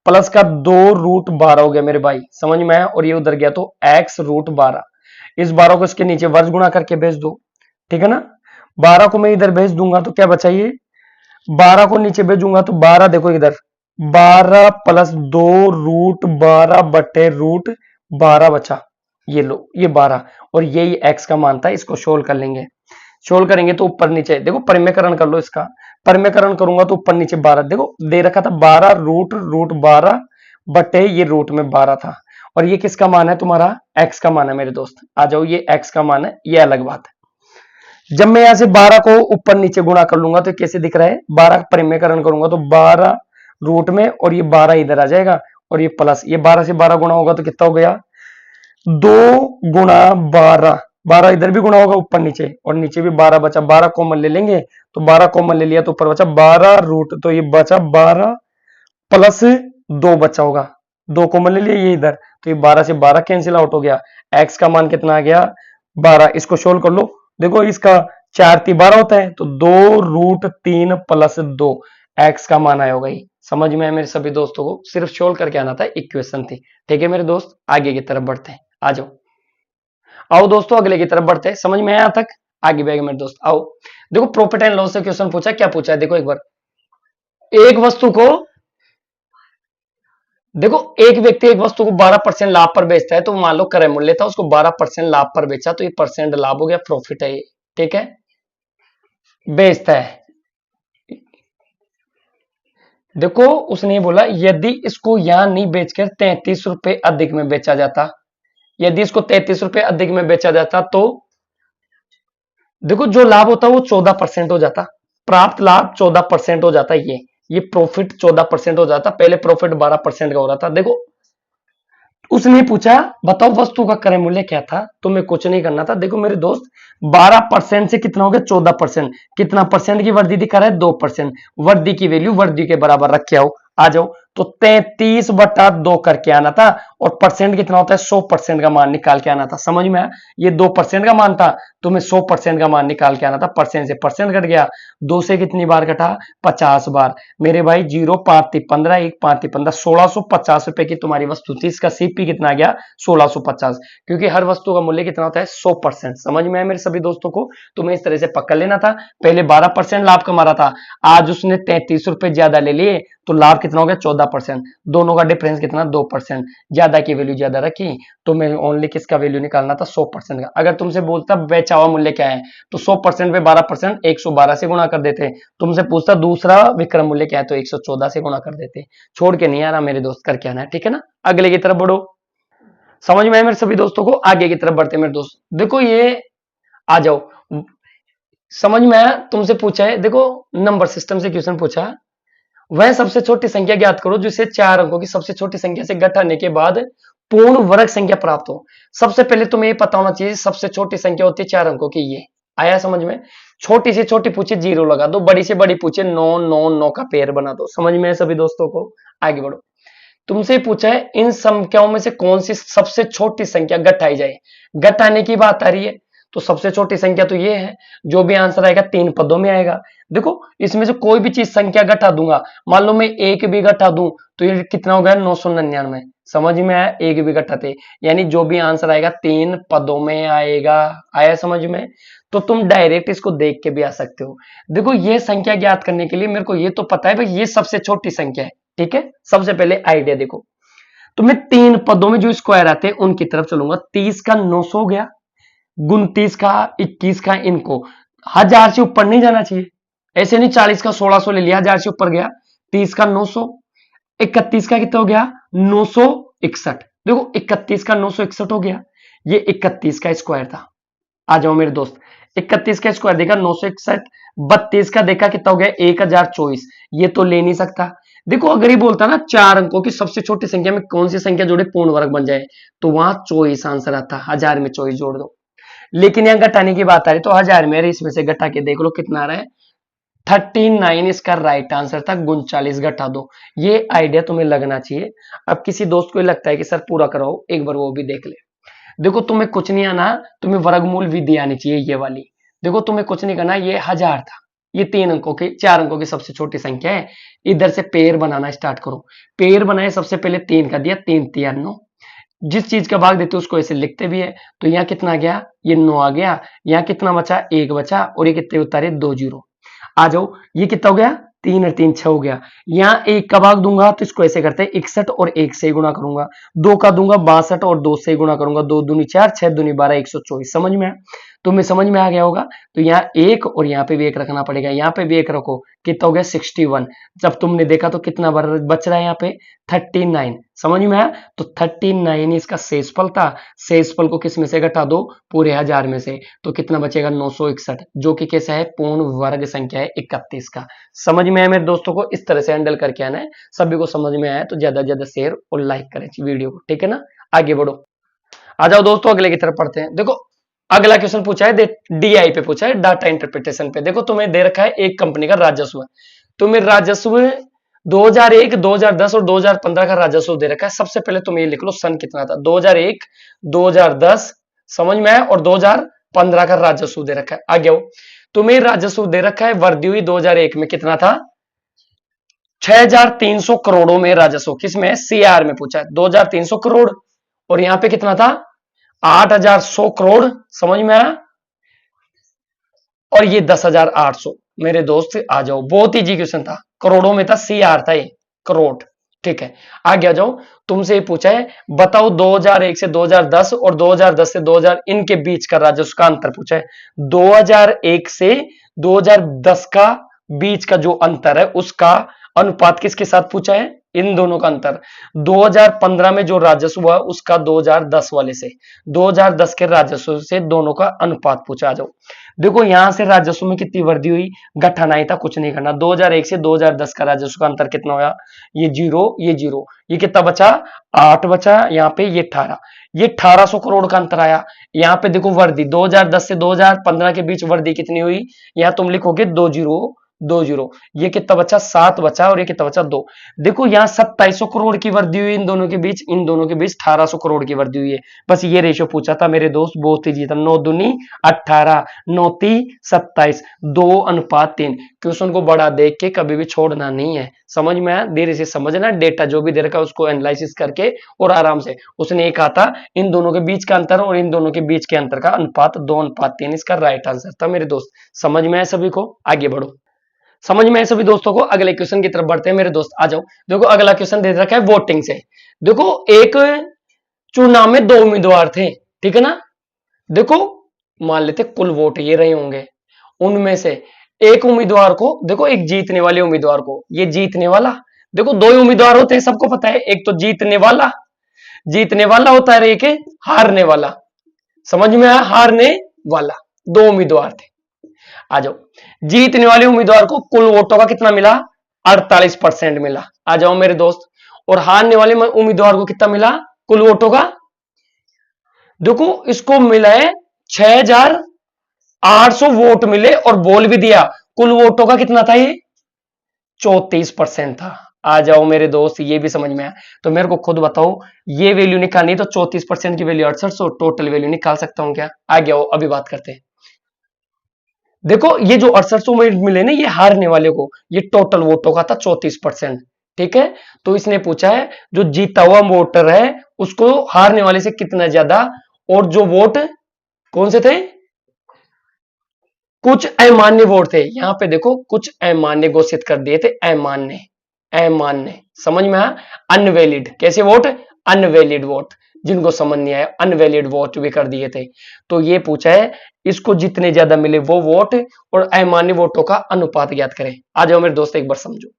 प्लस का 2√12 हो गया मेरे भाई, समझ में आया। और ये उधर गया तो x√12, इस 12 को इसके नीचे वर्ग गुणा करके भेज दो, ठीक है ना। 12 को मैं इधर भेज दूंगा तो क्या बचा, ये 12 को नीचे भेजूंगा तो 12, देखो इधर 12 प्लस 2√12/√12 बचा। ये लो, ये 12 और यही x का मान था। इसको सोल्व कर लेंगे। सोल्व करेंगे तो ऊपर नीचे देखो, परिमेयकरण कर लो इसका। परिमेयकरण करूंगा तो ऊपर नीचे 12, देखो दे रखा था 12 रूट 12 बटे ये रूट में 12 था। और ये किसका मान है? तुम्हारा x का मान है मेरे दोस्त। आ जाओ, ये x का मान है, ये अलग बात है। जब मैं यहां से 12 को ऊपर नीचे गुणा कर लूंगा तो कैसे दिख रहा है? 12 परिमेयकरण करूंगा तो 12 रूट में और ये 12 इधर आ जाएगा और ये प्लस, ये 12 से 12 गुणा होगा तो कितना हो गया? 2 × 12, 12 इधर भी गुणा होगा ऊपर नीचे और नीचे भी 12 बचा। 12 कॉमन ले लेंगे तो 12 कॉमन ले लिया तो ऊपर बचा 12 रूट, तो ये बचा 12 प्लस 2 बचा होगा। 2 कॉमन ले लिया ये इधर, तो ये 12 से 12 कैंसिल आउट हो गया। x का मान कितना आ गया? 12। इसको सोल्व कर लो, देखो इसका 4×3 = 12 होता है, तो 2√3 प्लस 2 x का मान आया होगा। ये समझ में है मेरे सभी दोस्तों को? सिर्फ सोल्व करके आना था, इक्वेशन थी। ठीक है मेरे दोस्त, आगे की तरफ बढ़ते हैं। आ जाओ, आओ दोस्तों अगले की तरफ बढ़ते हैं। समझ में आया तक? आगे बढ़ेगा मेरे दोस्त, आओ। देखो प्रॉफिट एंड लॉस से क्वेश्चन पूछा, क्या पूछा है देखो एक बार। एक वस्तु को, देखो एक व्यक्ति एक वस्तु को 12% लाभ पर बेचता है, तो मान लो क्रय मूल्य था, उसको 12% लाभ पर बेचा, तो ये परसेंट लाभ हो गया, प्रॉफिट है ये। ठीक है, बेचता है। देखो उसने बोला यदि इसको यहां नहीं बेचकर 33 रुपए अधिक में बेचा जाता, यदि इसको 33 रुपए अधिक में बेचा जाता तो देखो जो लाभ होता वो 14% हो जाता, प्राप्त लाभ 14% हो जाता। ये प्रॉफिट 14% हो जाता। पहले प्रॉफिट 12% का हो रहा था। देखो उसने पूछा बताओ वस्तु का क्रय मूल्य क्या था, तुम्हें कुछ नहीं करना था। देखो मेरे दोस्त 12% से कितना हो गया? 14%। कितना परसेंट की वृद्धि दिखा रहा है? 2%। वृद्धि की वैल्यू वृद्धि के बराबर रख के आओ। आ जाओ, तो 33/2 करके आना था और परसेंट कितना होता है? 100% का मान निकाल के आना था। समझ में आया? ये 2% का मान था, तुम्हें 100% का मान निकाल के आना था। परसेंट से परसेंट कट गया, 2 से कितनी बार कटा? 50 बार। मेरे भाई 0 5 3 15, 1 5 3 15, 1650 रुपए की तुम्हारी वस्तु थी। इसका सीपी कितना आ गया? 1650, क्योंकि हर वस्तु का मूल्य कितना होता है? 100%। समझ में आया मेरे सभी दोस्तों को? तुम्हें इस तरह से पकड़ लेना था। पहले 12% लाभ कमा रहा था, आज उसने 33 रुपए ज्यादा ले लिए, तो लाभ कितना हो गया? 14%। दोनों का डिफरेंस कितना? 2%। ज्यादा की वैल्यू ज्यादा रखी, तो मैं ओनली किसका वैल्यू निकालना था? 100% का। अगर तुमसे बोलता बेचा हुआ मूल्य क्या है, तो 100% पे 12% 112 से गुणा कर देते। तुमसे पूछता दूसरा विक्रय मूल्य क्या है, तो 114 से गुणा कर देते। छोड़ के नहीं आ रहा मेरे दोस्त, करके आना है। ठीक है ना? अगले की तरफ बढ़ो। समझ में आया मेरे सभी दोस्तों को? आगे की तरफ बढ़ते मेरे दोस्त। देखो ये, आ जाओ, समझ में आया? तुमसे पूछा है, देखो नंबर सिस्टम से क्वेश्चन पूछा, वह सबसे छोटी संख्या ज्ञात करो जिसे 4 अंकों की सबसे छोटी संख्या से घटाने के बाद पूर्ण वर्ग संख्या प्राप्त हो। सबसे पहले तुम्हें ये पता होना चाहिए सबसे छोटी संख्या होती है 4 अंकों की। ये आया समझ में? छोटी से छोटी पूछे 0 लगा दो, बड़ी से बड़ी पूछे 9 9 9 का पेयर बना दो। समझ में है सभी दोस्तों को? आगे बढ़ो। तुमसे पूछा है इन संख्याओं में से कौन सी सबसे छोटी संख्या घटाई जाए। घटाने की बात आ रही है, तो सबसे छोटी संख्या तो ये है। जो भी आंसर आएगा 3 पदों में आएगा। देखो इसमें से कोई भी चीज संख्या घटा दूंगा, मान लो मैं एक भी घटा दूं तो ये कितना हो गया? 999। समझ में आया? एक भी घटाते, यानी जो भी आंसर आएगा 3 पदों में आएगा। आया समझ में? तो तुम डायरेक्ट इसको देख के भी आ सकते हो। देखो ये संख्या ज्ञात करने के लिए मेरे को ये तो पता है भाई ये सबसे छोटी संख्या है। ठीक है, सबसे पहले आइडिया देखो, तो मैं 3 पदों में जो स्क्वायर आते हैं उनकी तरफ चलूंगा। 30 का 900 हो गया, 29 का, 21 का, इनको 1000 से ऊपर नहीं जाना चाहिए। ऐसे नहीं 40 का 1600 ले लिया, 1000 से ऊपर गया। 30 का 900, 31 का कितना हो गया? 961। देखो 31 का 961 हो गया, ये 31 का स्क्वायर था। आ जाओ मेरे दोस्त, 31 का स्क्वायर देखा 961, 32 का देखा कितना हो गया? 1024। ये तो ले नहीं सकता। देखो अगर ये बोलता ना 4 अंकों की सबसे छोटी संख्या में कौन सी संख्या जोड़े पूर्ण वर्ग बन जाए, तो वहां 24 आंसर आता। 1000 में 24 जोड़ दो। लेकिन यहां घटाने की बात आ रही, तो 1000 में इसमें से घटा के देख लो कितना आ रहा है? 39 इसका राइट आंसर था। 39 घटा दो। ये आइडिया तुम्हें लगना चाहिए। अब किसी दोस्त को लगता है कि सर पूरा कराओ, एक बार वो भी देख ले। देखो तुम्हें कुछ नहीं आना, तुम्हें वर्गमूल विधि आनी चाहिए ये वाली। देखो तुम्हें कुछ नहीं करना, ये 1000 था, ये 3 अंकों की 4 अंकों की सबसे छोटी संख्या है। इधर से पेयर बनाना स्टार्ट करो। पेयर बनाए, सबसे पहले 3 का दिया, 3 3 9। जिस चीज का भाग देते उसको ऐसे लिखते भी है। तो यहाँ कितना आ गया? ये 9 आ गया। यहाँ कितना बचा? 1 बचा, और ये कितने उतारे? 2 जीरो। आ जाओ, ये कितना हो गया? 3 और 3 6 हो गया। यहाँ एक का भाग दूंगा तो इसको ऐसे करते हैं 61 और 1 से गुणा करूंगा। 2 का दूंगा 62 और 2 से गुणा करूंगा। 2 दूनी 4, 6 दूनी 12, 124। समझ में आया? तुम्हें समझ में आ गया होगा। तो यहाँ एक और यहाँ पे भी एक रखना पड़ेगा। यहाँ पे भी एक रखो, कितना हो गया 61। जब तुमने देखा तो कितना बच रहा है यहाँ पे 39। समझ में आया? तो 39 इसका शेषफल था। शेषफल को किस में से घटा दो? पूरे 1000 में से। तो कितना बचेगा 961, जो कि कैसा है? पूर्ण वर्ग संख्या है 31 का। समझ में आया मेरे दोस्तों को? इस तरह से हैंडल करके आना है। सभी को समझ में आया तो ज्यादा से ज्यादा शेयर और लाइक करें वीडियो को, ठीक है ना? आगे बढ़ो, आ जाओ दोस्तों अगले की तरफ पढ़ते हैं। देखो अगला क्वेश्चन पूछा है डीआई पे, पूछा है डाटा इंटरप्रिटेशन पे। देखो तुम्हें दे रखा है एक कंपनी का राजस्व है। तुम्हें राजस्व 2001, 2010 और 2015 का राजस्व दे रखा है। सबसे पहले तुम ये लिख लो सन कितना था। 2001, 2010, समझ में आया, और 2015 का राजस्व दे रखा है। आगे आओ, तुम्हें राजस्व दे रखा है वर्दी हुई 2001 में कितना था? 6300 करोड़ों में राजस्व। किसमें? सीआर में पूछा है 2300 करोड़। और यहां पे कितना था? 8100 करोड़। समझ में आया? और ये 10800। मेरे दोस्त आ जाओ, बहुत इजी क्वेश्चन था, करोड़ों में था, सीआर था ये, करोड़। ठीक है, आगे आ जाओ। तुमसे पूछा है बताओ 2001 से 2010 और 2010 से 2000 इनके बीच का राजस्व का अंतर पूछा है। 2001 से 2010 का बीच का जो अंतर है उसका अनुपात किसके साथ पूछा है? इन दोनों का अंतर। 2015 में जो राजस्व हुआ उसका 2010 वाले से, 2010 के राजस्व से दोनों का अनुपात पूछा। आ जाओ, देखो यहां से राजस्व में कितनी वृद्धि हुई? घटाना ही था, कुछ नहीं करना। 2001 से 2010 का राजस्व का अंतर कितना हुआ? ये जीरो, ये जीरो, ये कितना बचा? 8 बचा। यहाँ पे ये 18, ये 1800 करोड़ का अंतर आया। यहाँ पे देखो वृद्धि 2010 से 2015 के बीच वृद्धि कितनी हुई? यहाँ तुम लिखोगे 2 जीरो, 2 जीरो, ये कितना बचा? 7 बचा, और ये कितना बचा? 2। देखो यहाँ 2700 करोड़ की वृद्धि हुई इन दोनों के बीच, इन दोनों के बीच 1800 करोड़ की वृद्धि हुई है। बस ये रेशियो पूछा था मेरे दोस्त, बहुत ही जीता। 9 दूनी 18, 9 ती 27, 2:3। क्वेश्चन को बड़ा देख के कभी भी छोड़ना नहीं है। समझ में आया? देर से समझना, डेटा जो भी दे रखा है उसको एनालिसिस करके और आराम से। उसने एक कहा था इन दोनों के बीच का अंतर और इन दोनों के बीच के अंतर का अनुपात 2:3 इसका राइट आंसर था मेरे दोस्त। समझ में आया सभी को? आगे बढ़ो, समझ में आए सभी दोस्तों को? अगले क्वेश्चन की तरफ बढ़ते हैं मेरे दोस्त, आ जाओ। देखो अगला क्वेश्चन दे रखा है वोटिंग से। देखो एक चुनाव में 2 उम्मीदवार थे, ठीक है ना? देखो मान लेते कुल वोट ये रहे होंगे, उनमें से एक उम्मीदवार को, देखो एक जीतने वाले उम्मीदवार को, ये जीतने वाला, देखो 2 ही उम्मीदवार होते हैं सबको पता है, एक तो जीतने वाला होता है, एक हारने वाला। समझ में आया? हारने वाला, 2 उम्मीदवार थे। आ जाओ, जीतने वाले उम्मीदवार को कुल वोटों का कितना मिला? 48% मिला। आ जाओ मेरे दोस्त, और हारने वाले उम्मीदवार को कितना मिला कुल वोटों का? देखो इसको मिला है 6800 वोट मिले, और बोल भी दिया कुल वोटों का कितना था? ये 34% था। आ जाओ मेरे दोस्त, ये भी समझ में आया? तो मेरे को खुद बताओ, ये वैल्यू निकालनी तो 34% की वैल्यू 6800, टोटल वैल्यू निकाल सकता हूं क्या? आगे आओ, अभी बात करते हैं। देखो ये जो 6800 में मिले ना ये हारने वाले को, ये टोटल वोटों का था 34%। ठीक है, तो इसने पूछा है जो जीता हुआ वोटर है उसको हारने वाले से कितना ज्यादा, और जो वोट कौन से थे? कुछ अमान्य वोट थे। यहां पे देखो कुछ अमान्य घोषित कर दिए थे, अमान्य, अमान्य। समझ में आया? अनवैलिड, कैसे वोट? अनवैलिड वोट, जिनको समझ नहीं आया अनवैलिड वोट भी कर दिए थे। तो ये पूछा है इसको जितने ज्यादा मिले वो वोट और अमान्य वोटों का अनुपात ज्ञात करें। आ जाओ मेरे दोस्त एक बार समझो।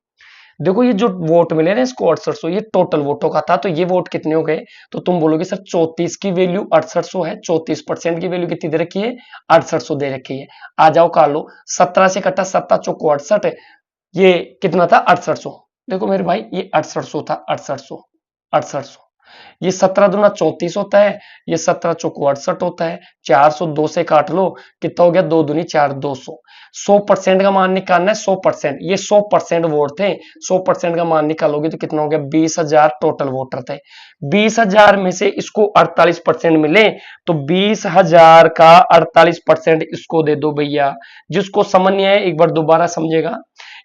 देखो ये जो वोट मिले ना इसको 6800, ये टोटल वोटों का था, तो ये वोट कितने हो गए? तो तुम बोलोगे सर 34 की वैल्यू 6800 है, 34% की वैल्यू कितनी दे रखी है? 6800 दे रखी है। आ जाओ कर लो, 17 से कटा 7 चौको 68, ये कितना था? 6800। देखो मेरे भाई ये 6800 था, 6800, 6800। ये 17 दूना 34 होता है, ये 17 चौको 68 होता है। 402 से काट लो, कितना हो गया? 2 दूनी 4, 200। 100% का मान निकालना है, 100%, ये 100% वोट थे। 100% का मान निकालोगे तो कितना हो गया? 20,000 टोटल वोटर थे। 20,000 में से इसको 48% मिले, तो 20,000 का 48% इसको दे दो भैया। जिसको समझ नहीं आया एक बार दोबारा समझेगा।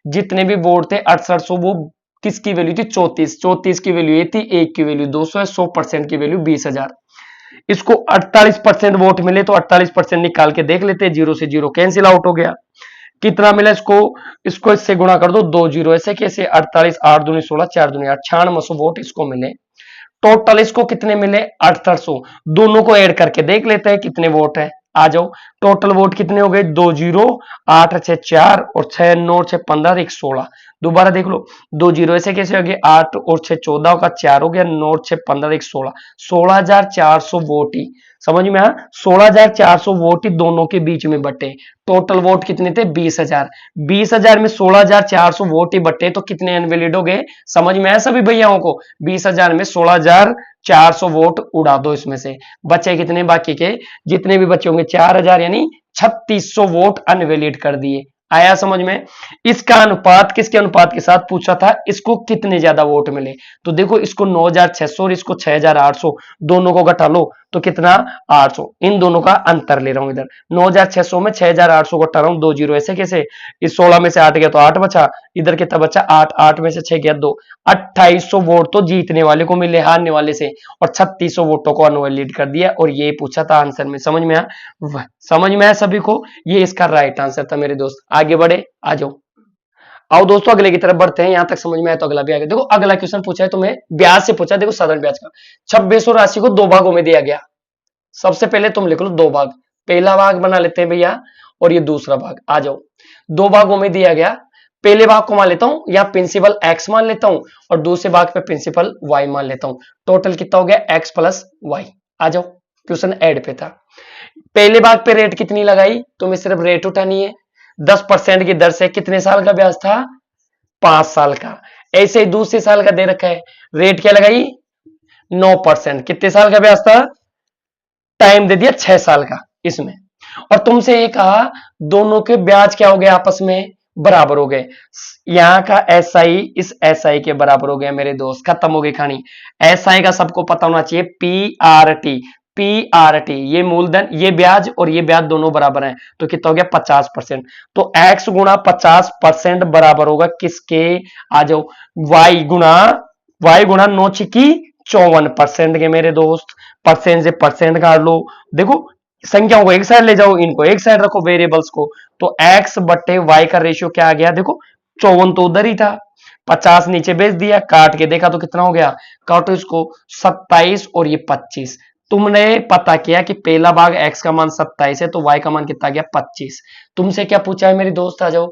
जितने भी वोट थे 6800, वो किसकी वैल्यू थी? 34, 34 की वैल्यू ये थी, एक की वैल्यू 200 है, 100% की वैल्यू 20,000। इसको 48% वोट मिले तो 48% निकाल के देख लेते हैं, जीरो से जीरो कैंसिल आउट हो गया। कितना मिला इसको, इसको इससे गुणा कर दो, 2 जीरो ऐसे कैसे, 48, 8 दूनी 16, 4 दूनी 8, 96 वोट इसको मिले। टोटल इसको कितने मिले, 6800। दोनों को ऐड करके देख लेते हैं कितने वोट है। आ जाओ, टोटल वोट कितने हो गए, 2 जीरो, 8 6 4 और 6 9 6 15 1 16। दोबारा देख लो, 2 जीरो ऐसे कैसे हो गए, 8 और 6 14 का 4 हो गया, 9 6 15 1 16, 16,400 वोट ही, समझ में आया, 16,400 वोट ही दोनों के बीच में बटे। टोटल वोट कितने थे, 20,000। 20,000 में 16,400 वोट ही बटे तो कितने इनवैलिड हो गए, समझ में आया सभी भैयाओं को। 20,000 में 16,400 वोट उड़ा दो इसमें से, बचे कितने बाकी के, जितने भी बचे होंगे 4,000, यानी 3600 वोट अनवैलिड कर दिए। आया समझ में। इसका अनुपात किसके अनुपात के साथ पूछा था, इसको कितने ज्यादा वोट मिले, तो देखो इसको 9,600 और इसको 6,800, दोनों को घटा लो तो कितना, 800। इन दोनों का अंतर ले रहा हूं इधर, 9,600 में 6,800 को घटा रहा हूं, 2 जीरो ऐसे कैसे, इस 16 में से 8 गया तो 8 बचा, इधर कितना बचा, 8, 8 में से 6 गया 2, 2800 वोट तो जीतने वाले को मिले हारने वाले से, और 3600 वोटों को अनवैलिड कर दिया, और ये पूछा था आंसर में। समझ में आया, समझ में आया सभी को, ये इसका राइट आंसर था मेरे दोस्त। आगे बढ़े, आ जाओ, आओ दोस्तों अगले की तरफ बढ़ते हैं। यहां तक समझ में आया तो अगला भी आ गया। देखो अगला क्वेश्चन पूछा है तुम्हें ब्याज से पूछा है, देखो साधारण ब्याज का। 2600 राशि को दो भागों में दिया गया। सबसे पहले तुम लिख लो दो भाग, पहला भाग बना लेते हैं भैया, और ये दूसरा भाग। आ जाओ, दो भागों में दिया गया, पहले भाग को मान लेता हूं या प्रिंसिपल x मान लेता हूं, और दूसरे भाग पे प्रिंसिपल y मान लेता हूं। टोटल कितना हो गया, x प्लस y। आ जाओ, क्वेश्चन ऐड पे था। पहले भाग पे रेट कितनी लगाई, तुम्हें सिर्फ रेट उठानी है। 10% की दर से कितने साल का ब्याज था, 5 साल का। ऐसे ही दूसरे साल का दे रखा है, रेट क्या लगाई, 9%। कितने साल का ब्याज था, टाइम दे दिया 6 साल का इसमें, और तुमसे ये कहा दोनों के ब्याज क्या हो गए, आपस में बराबर हो गए। यहां का एसआई इस एसआई के बराबर हो गया मेरे दोस्त, खत्म हो गई कहानी। एसआई का सबको पता होना चाहिए, पीआरटी। पीआरटी ये मूलधन, ये ब्याज और ये ब्याज दोनों बराबर हैं, तो कितना हो गया, 50%। तो x गुणा 50% बराबर होगा किसके, आ जाओ, y गुणा 9 छिकी 54% के मेरे दोस्त। परसेंट से परसेंट काट लो, देखो संख्याओं को एक साइड ले जाओ, इनको एक साइड रखो वेरिएबल्स को, तो x बट्टे y का रेशियो क्या आ गया, देखो 54 तो उधर ही था, 50 नीचे भेज दिया, काट के देखा तो कितना हो गया, काटो इसको, 27 और ये 25। तुमने पता किया कि पहला भाग x का मान 27 है, तो y का मान कितना गया, 25। तुमसे क्या पूछा है मेरी दोस्त, आ जाओ,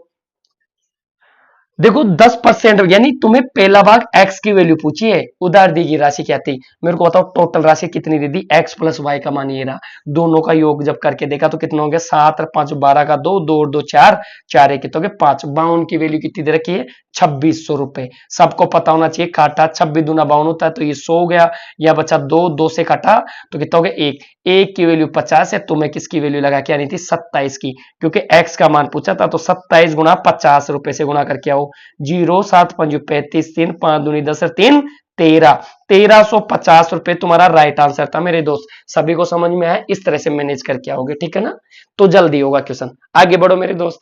देखो 10% यानी तुम्हें पहला भाग x की वैल्यू पूछी है, उधार दी गई राशि क्या थी, मेरे को बताओ टोटल राशि कितनी दे दी, x प्लस वाई का मान ये रहा। दोनों का योग जब करके देखा तो कितना हो गया, 7 और 5 12 का 2, 2 और 2 4, 4 एक कितना हो गया 5। 52 की वैल्यू कितनी दे रखी है, 2600 रुपए। सबको पता होना चाहिए, काटा 26 दूना 52 होता है, तो ये 100 हो गया, या बचा 2, 2 से काटा तो कितना हो गया 1, 1 की वैल्यू 50 है, तुम्हें किसकी वैल्यू लगा के आनी थी, 27 की, क्योंकि x का मान पूछा था, तो 27 गुणा 50 रुपए से गुणा करके आओ। 0 7 5 35, 3 5 दूनी 10 3 13, 1350 रुपए तुम्हारा राइट आंसर था मेरे दोस्त। सभी को समझ में आया, इस तरह से मैनेज करके आओगे, ठीक है ना, तो जल्दी होगा क्वेश्चन। आगे बढ़ो मेरे दोस्त,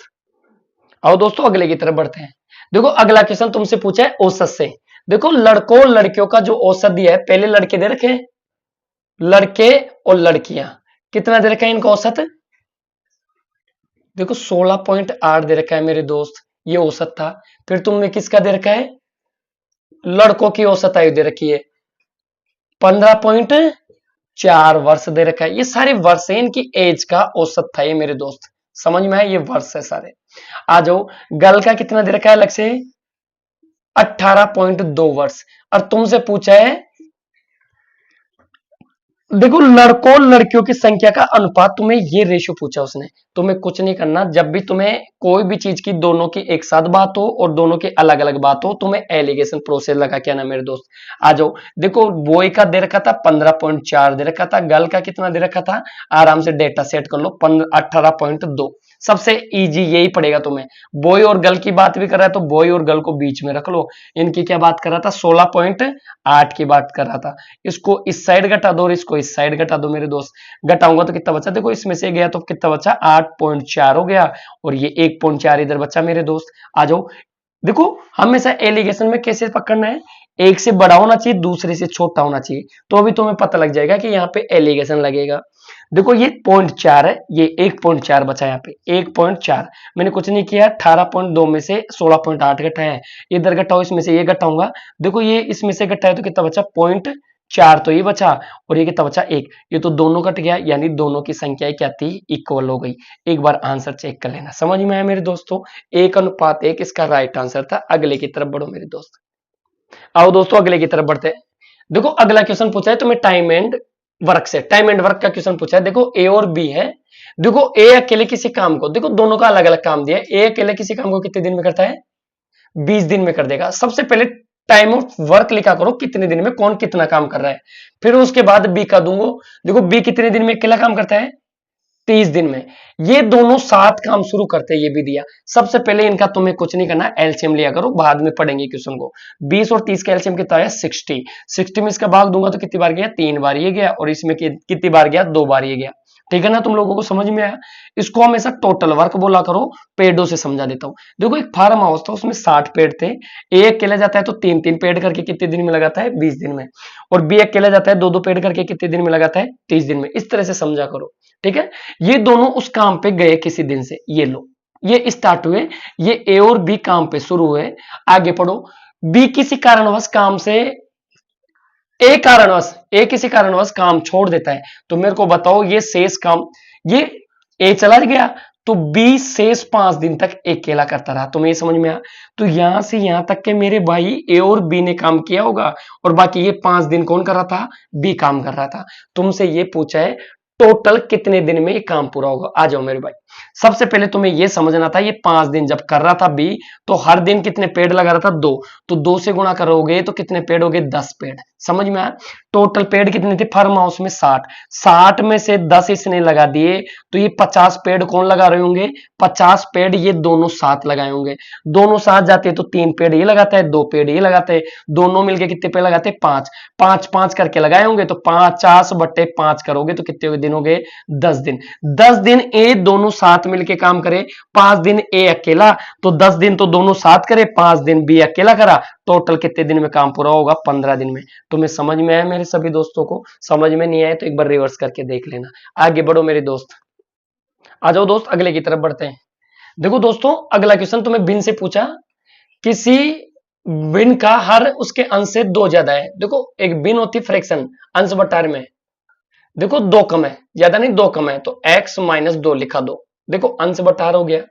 आओ दोस्तों अगले की तरफ बढ़ते हैं। देखो अगला क्वेश्चन तुमसे पूछा है औसत से। देखो लड़कों लड़कियों का जो औसत दिया है, पहले लड़के दे रखे, लड़के और लड़कियां, कितना दे रखा है इनका औसत, देखो 16.8 दे रखा है मेरे दोस्त, ये औसत था। फिर तुमने किसका दे रखा है, लड़कों की औसत आयु दे रखी है 15.4 वर्ष दे रखा है। ये सारे वर्ष है, इनकी एज का औसत था ये मेरे दोस्त, समझ में आया, ये वर्ष है सारे। आ जाओ, गर्ल का कितना दे रखा है अलग से, 18.2 वर्ष। और तुमसे पूछा है, देखो लड़कों लड़कियों की संख्या का अनुपात, तुम्हें ये रेशियो पूछा उसने। तुम्हें कुछ नहीं करना, जब भी तुम्हें कोई भी चीज की दोनों की एक साथ बात हो और दोनों की अलग अलग बात हो, तुम्हें एलिगेशन प्रोसेस लगा के आना मेरे दोस्त। आ जाओ, देखो बॉय का दे रखा था 15.4 दे रखा था, गर्ल का कितना दे रखा था, आराम से डेटा सेट कर लो, 18.2। सबसे इजी यही पड़ेगा तुम्हें। बॉय और गर्ल की बात भी कर रहा है तो बॉय और गर्ल को बीच में रख लो। इनकी क्या बात कर रहा था, 16.8 की बात कर रहा था। इसको इस साइड घटा दो और इसको इस साइड घटा दो मेरे दोस्त। घटाऊंगा तो कितना बचा, देखो इसमें से गया तो कितना बचा, 8.4 हो गया, और ये 1.4 इधर बचा मेरे दोस्त। आ जाओ, देखो हमेशा एलिगेशन में कैसे पकड़ना है, एक से बड़ा होना चाहिए, दूसरे से छोटा होना चाहिए, तो अभी तुम्हें पता लग जाएगा कि यहाँ पे एलिगेशन लगेगा। देखो ये 0.4 है, ये 1.4 बचा यहाँ पे 1.4। मैंने कुछ नहीं किया, 18.2 में से 16.8 घटाया है, इधर घटाओ, इसमें से ये घटाऊंगा। देखो ये इसमें से घटाया तो कितना बचा 0.4, तो ये बचा, और ये कितना बचा 1, ये तो दोनों कट गया, यानी दोनों की संख्याएं क्या थी, इक्वल हो गई। एक बार आंसर चेक कर लेना, समझ में आया मेरे दोस्तों। 1:1 इसका राइट आंसर था। अगले की तरफ बढ़ो मेरे दोस्त। आओ दोस्तों अगले की तरफ बढ़ते हैं। देखो अगला क्वेश्चन पूछा है तुम्हें टाइम एंड वर्क से, टाइम एंड वर्क का क्वेश्चन पूछा है। देखो ए और बी है, देखो ए अकेले किसी काम को, देखो दोनों का अलग अलग काम दिया है, ए अकेले किसी काम को कितने दिन में करता है, 20 दिन में कर देगा। सबसे पहले टाइम ऑफ वर्क लिखा करो, कितने दिन में कौन कितना काम कर रहा है, फिर उसके बाद बी का दूंगा। देखो बी कितने दिन में अकेला काम करता है, 30 दिन में। ये दोनों साथ काम शुरू करते हैं, ये भी दिया। सबसे पहले इनका तुम्हें कुछ नहीं करना, एलसीएम लिया करो, बाद में पढ़ेंगे क्वेश्चन को। 20 और 30 का एलसीएम कितना है, 60। 60 में इसका भाग दूंगा तो कितनी बार गया, 3 बार ये गया, और इसमें कितनी बार गया, 2 बार ये गया। ठीक है ना, तुम लोगों को समझ में आया। इसको हमेशा टोटल वर्क बोला करो, पेड़ों से समझा देता हूं। देखो एक फार्म हाउस था, उसमें 60 पेड़ थे, ए अकेला जाता है तो 3-3 पेड़ करके कितने दिन में लगाता है, 20 दिन में, और बी अकेला जाता है 2-2 पेड़ करके कितने दिन में लगाता है, 30 दिन में। इस तरह से समझा करो, ठीक है। ये दोनों उस काम पे गए किसी दिन से, ये लो, ये स्टार्ट हुए, ये ए और बी काम पे शुरू हुए। आगे पढ़ो, बी किसी कारणवश काम से, ए किसी कारणवश काम छोड़ देता है, तो मेरे को बताओ ये शेष काम, ये ए चला गया तो बी शेष 5 दिन तक अकेला करता रहा। तुम्हें समझ में आया, तो यहां से यहां तक के मेरे भाई ए और बी ने काम किया होगा, और बाकी ये 5 दिन कौन कर रहा था, बी काम कर रहा था। तुमसे ये पूछा है टोटल कितने दिन में ये काम पूरा होगा। आ जाओ मेरे भाई, सबसे पहले तुम्हें ये समझना था, ये 5 दिन जब कर रहा था बी, तो हर दिन कितने पेड़ लगा रहा था, 2, तो 2 से गुणा करोगे तो कितने पेड़ हो गए, 10 पेड़। समझ में आया। टोटल पेड़ कितने थे फार्म हाउस में, 60 में से 10 इसने लगा दिए, तो ये 50 पेड़ कौन लगा रहे होंगे, 50 पेड़ ये दोनों साथ लगाए होंगे। दोनों साथ जाते तो 3 पेड़ ये लगाता है, 2 पेड़ ये लगाते हैं, दोनों मिलके कितने पेड़ लगाते हैं, 5 5 5 करके लगाए होंगे, तो 50/5 करोगे तो कितने दिन हो गए, 10 दिन। 10 दिन ए दोनों साथ मिलके काम करे, 5 दिन ए अकेला, तो 10 दिन तो दोनों साथ करे, 5 दिन बी अकेला करा, टोटल कितने दिन में काम पूरा होगा, 15 दिन में। तुम्हें समझ में आया मेरे सभी दोस्तों को, समझ में नहीं आया तो एक बार रिवर्स करके देख लेना। आगे बढ़ो मेरे दोस्त, आ जाओ दोस्त अगले की तरफ बढ़ते हैं। देखो दोस्तों अगला क्वेश्चन तुम्हें बिन से पूछा, किसी बिन का हर उसके अंश से 2 ज्यादा है। देखो एक बिन होती फ्रैक्शन, अंश बटार में, देखो 2 कम है, ज्यादा नहीं 2 कम है, तो x-2 लिखा दो। देखो अंश बटार हो गया,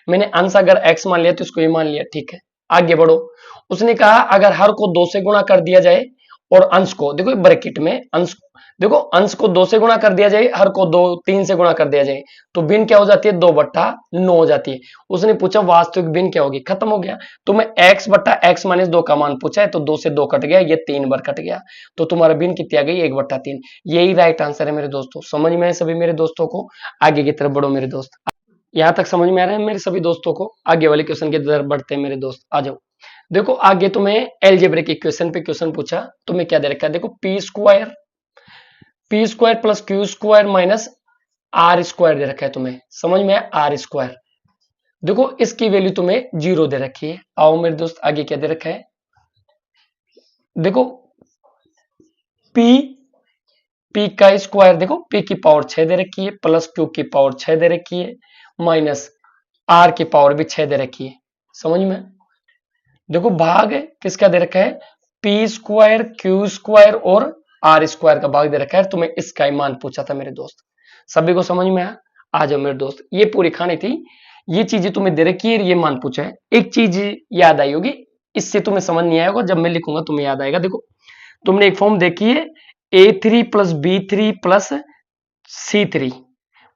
मैंने अंश अगर x मान लिया तो इसको ये मान लिया, ठीक है। आगे बढ़ो, उसने कहा अगर हर को 2 से गुणा कर दिया जाए, और अंश को देखो ब्रैकेट में अंश, देखो अंश को 2 से गुणा कर दिया जाए, हर को 3 से गुणा कर दिया जाए, तो बिन क्या हो जाती है, 2/9 हो जाती है। उसने पूछा वास्तविक बिन क्या होगी, खत्म हो गया। तो मैं x/x-2 का मान पूछा है, तो 2 से 2 कट गया, ये 3 बार कट गया, तो तुम्हारा बिन कितनी आ गई, 1/3। यही राइट आंसर है मेरे दोस्तों। समझ में आए सभी मेरे दोस्तों को। आगे की तरफ बढ़ो मेरे दोस्त, यहां तक समझ में आ रहा है मेरे सभी दोस्तों को। आगे वाले क्वेश्चन की तरफ बढ़ते हैं मेरे दोस्त, आ जाओ। देखो आगे तुम्हें एलजेब्रिक इक्वेशन पे क्वेश्चन पूछा, तुम्हें क्या दे रखा है, देखो P square plus Q square minus R square दे रखा है तुम्हें। समझ में आया, आर स्क्वायर। देखो इसकी वैल्यू तुम्हें 0 दे रखी है। आओ मेरे दोस्त आगे क्या दे रखा है, देखो पी पी का स्क्वायर, देखो पी की पावर 6 दे रखी है, प्लस क्यू की पावर 6 दे रखी है, माइनस आर की पावर भी 6 दे रखी है। समझ में, देखो भाग किसका दे रखा है, पी स्क्वायर क्यू स्क्वायर और आर स्क्वायर का भाग दे रखा है। तुम्हें इसका ही मान पूछा था मेरे दोस्त, सभी को समझ में आया। आ जाओ मेरे दोस्त, ये पूरी खानी थी, ये चीजें तुम्हें दे रखी है, ये मान पूछा है। एक चीज याद आई होगी, इससे तुम्हें समझ नहीं आएगा, जब मैं लिखूंगा तुम्हें याद आएगा। देखो तुमने एक फॉर्म देखी है, A3 plus B3 plus C3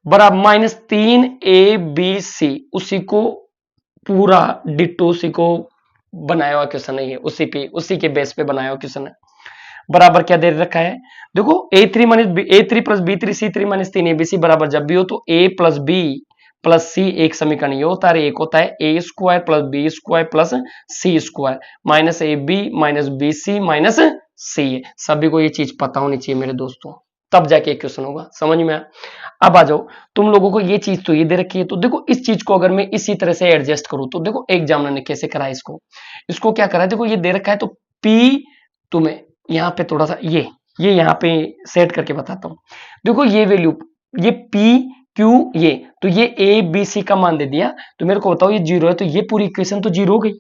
बराबर -3ABC, उसी को पूरा डिटो उसी को बनाया हुआ क्वेश्चन है, ये उसी के बेस पे बनाया हुआ क्वेश्चन है। बराबर क्या दे रखा है, देखो A3 plus B3 C3 minus 3ABC बराबर जब भी हो तो A plus B plus C एक समीकरण ये होता है, एक होता है A square plus B square plus C square minus A B minus B C minus C है। सभी को ये चीज पता होनी चाहिए मेरे दोस्तों, तब जाके क्वेश्चन होगा। समझ में आया। अब आ जाओ, तुम लोगों को ये चीज तो ये दे रखी है, तो देखो इस चीज को अगर मैं इसी तरह से एडजस्ट करूं, तो देखो एग्जामिनर ने कैसे करा है इसको क्या करा है, देखो ये दे रखा है, तो पी तुम्हें यहाँ पे थोड़ा सा ये यहाँ पे सेट करके बताता हूं। देखो ये वैल्यू ये पी क्यू ये, तो ये ए बी सी का मान दे दिया, तो मेरे को बताओ ये जीरो है, तो ये पूरी इक्वेशन तो जीरो हो गई।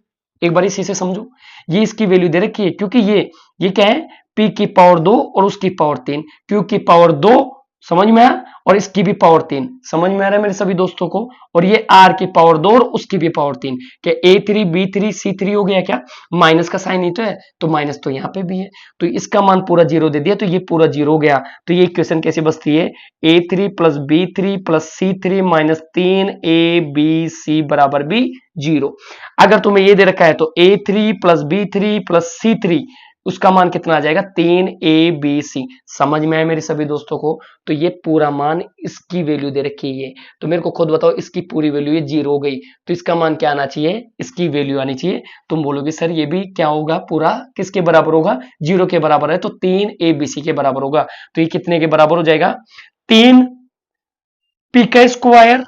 एक बार इसी से समझो, ये इसकी वैल्यू दे रखी है, क्योंकि ये क्या है, पी की पावर 2 और उसकी पावर 3, क्यू की पावर 2, समझ में आया, और इसकी भी पावर 3, समझ में आ रहा है मेरे सभी दोस्तों को, और ये आर की पावर 2 और उसकी भी पावर 3, क्या A3 B3 C3 हो गया क्या, माइनस का साइन ही तो है, तो माइनस तो यहाँ पे भी है, तो इसका मान पूरा जीरो दे दिया, तो ये पूरा जीरो हो गया, तो ये इक्वेशन कैसे बचती है, A3 plus B3 plus C3 minus 3ABC बराबर भी जीरो। अगर तुम्हें ये दे रखा है तो A3 plus B3 plus C3, उसका मान कितना आ जाएगा, 3ABC। समझ में आया मेरे सभी दोस्तों को, तो ये पूरा मान इसकी वैल्यू दे रखी है, तो मेरे को खुद बताओ, इसकी पूरी वैल्यू ये जीरो हो गई, तो इसका मान क्या आना चाहिए, इसकी वैल्यू आनी चाहिए। तुम बोलोगे सर ये भी क्या होगा, पूरा किसके बराबर होगा, जीरो के बराबर है, तो 3ABC के बराबर होगा, तो ये कितने के बराबर हो जाएगा, 3P का स्क्वायर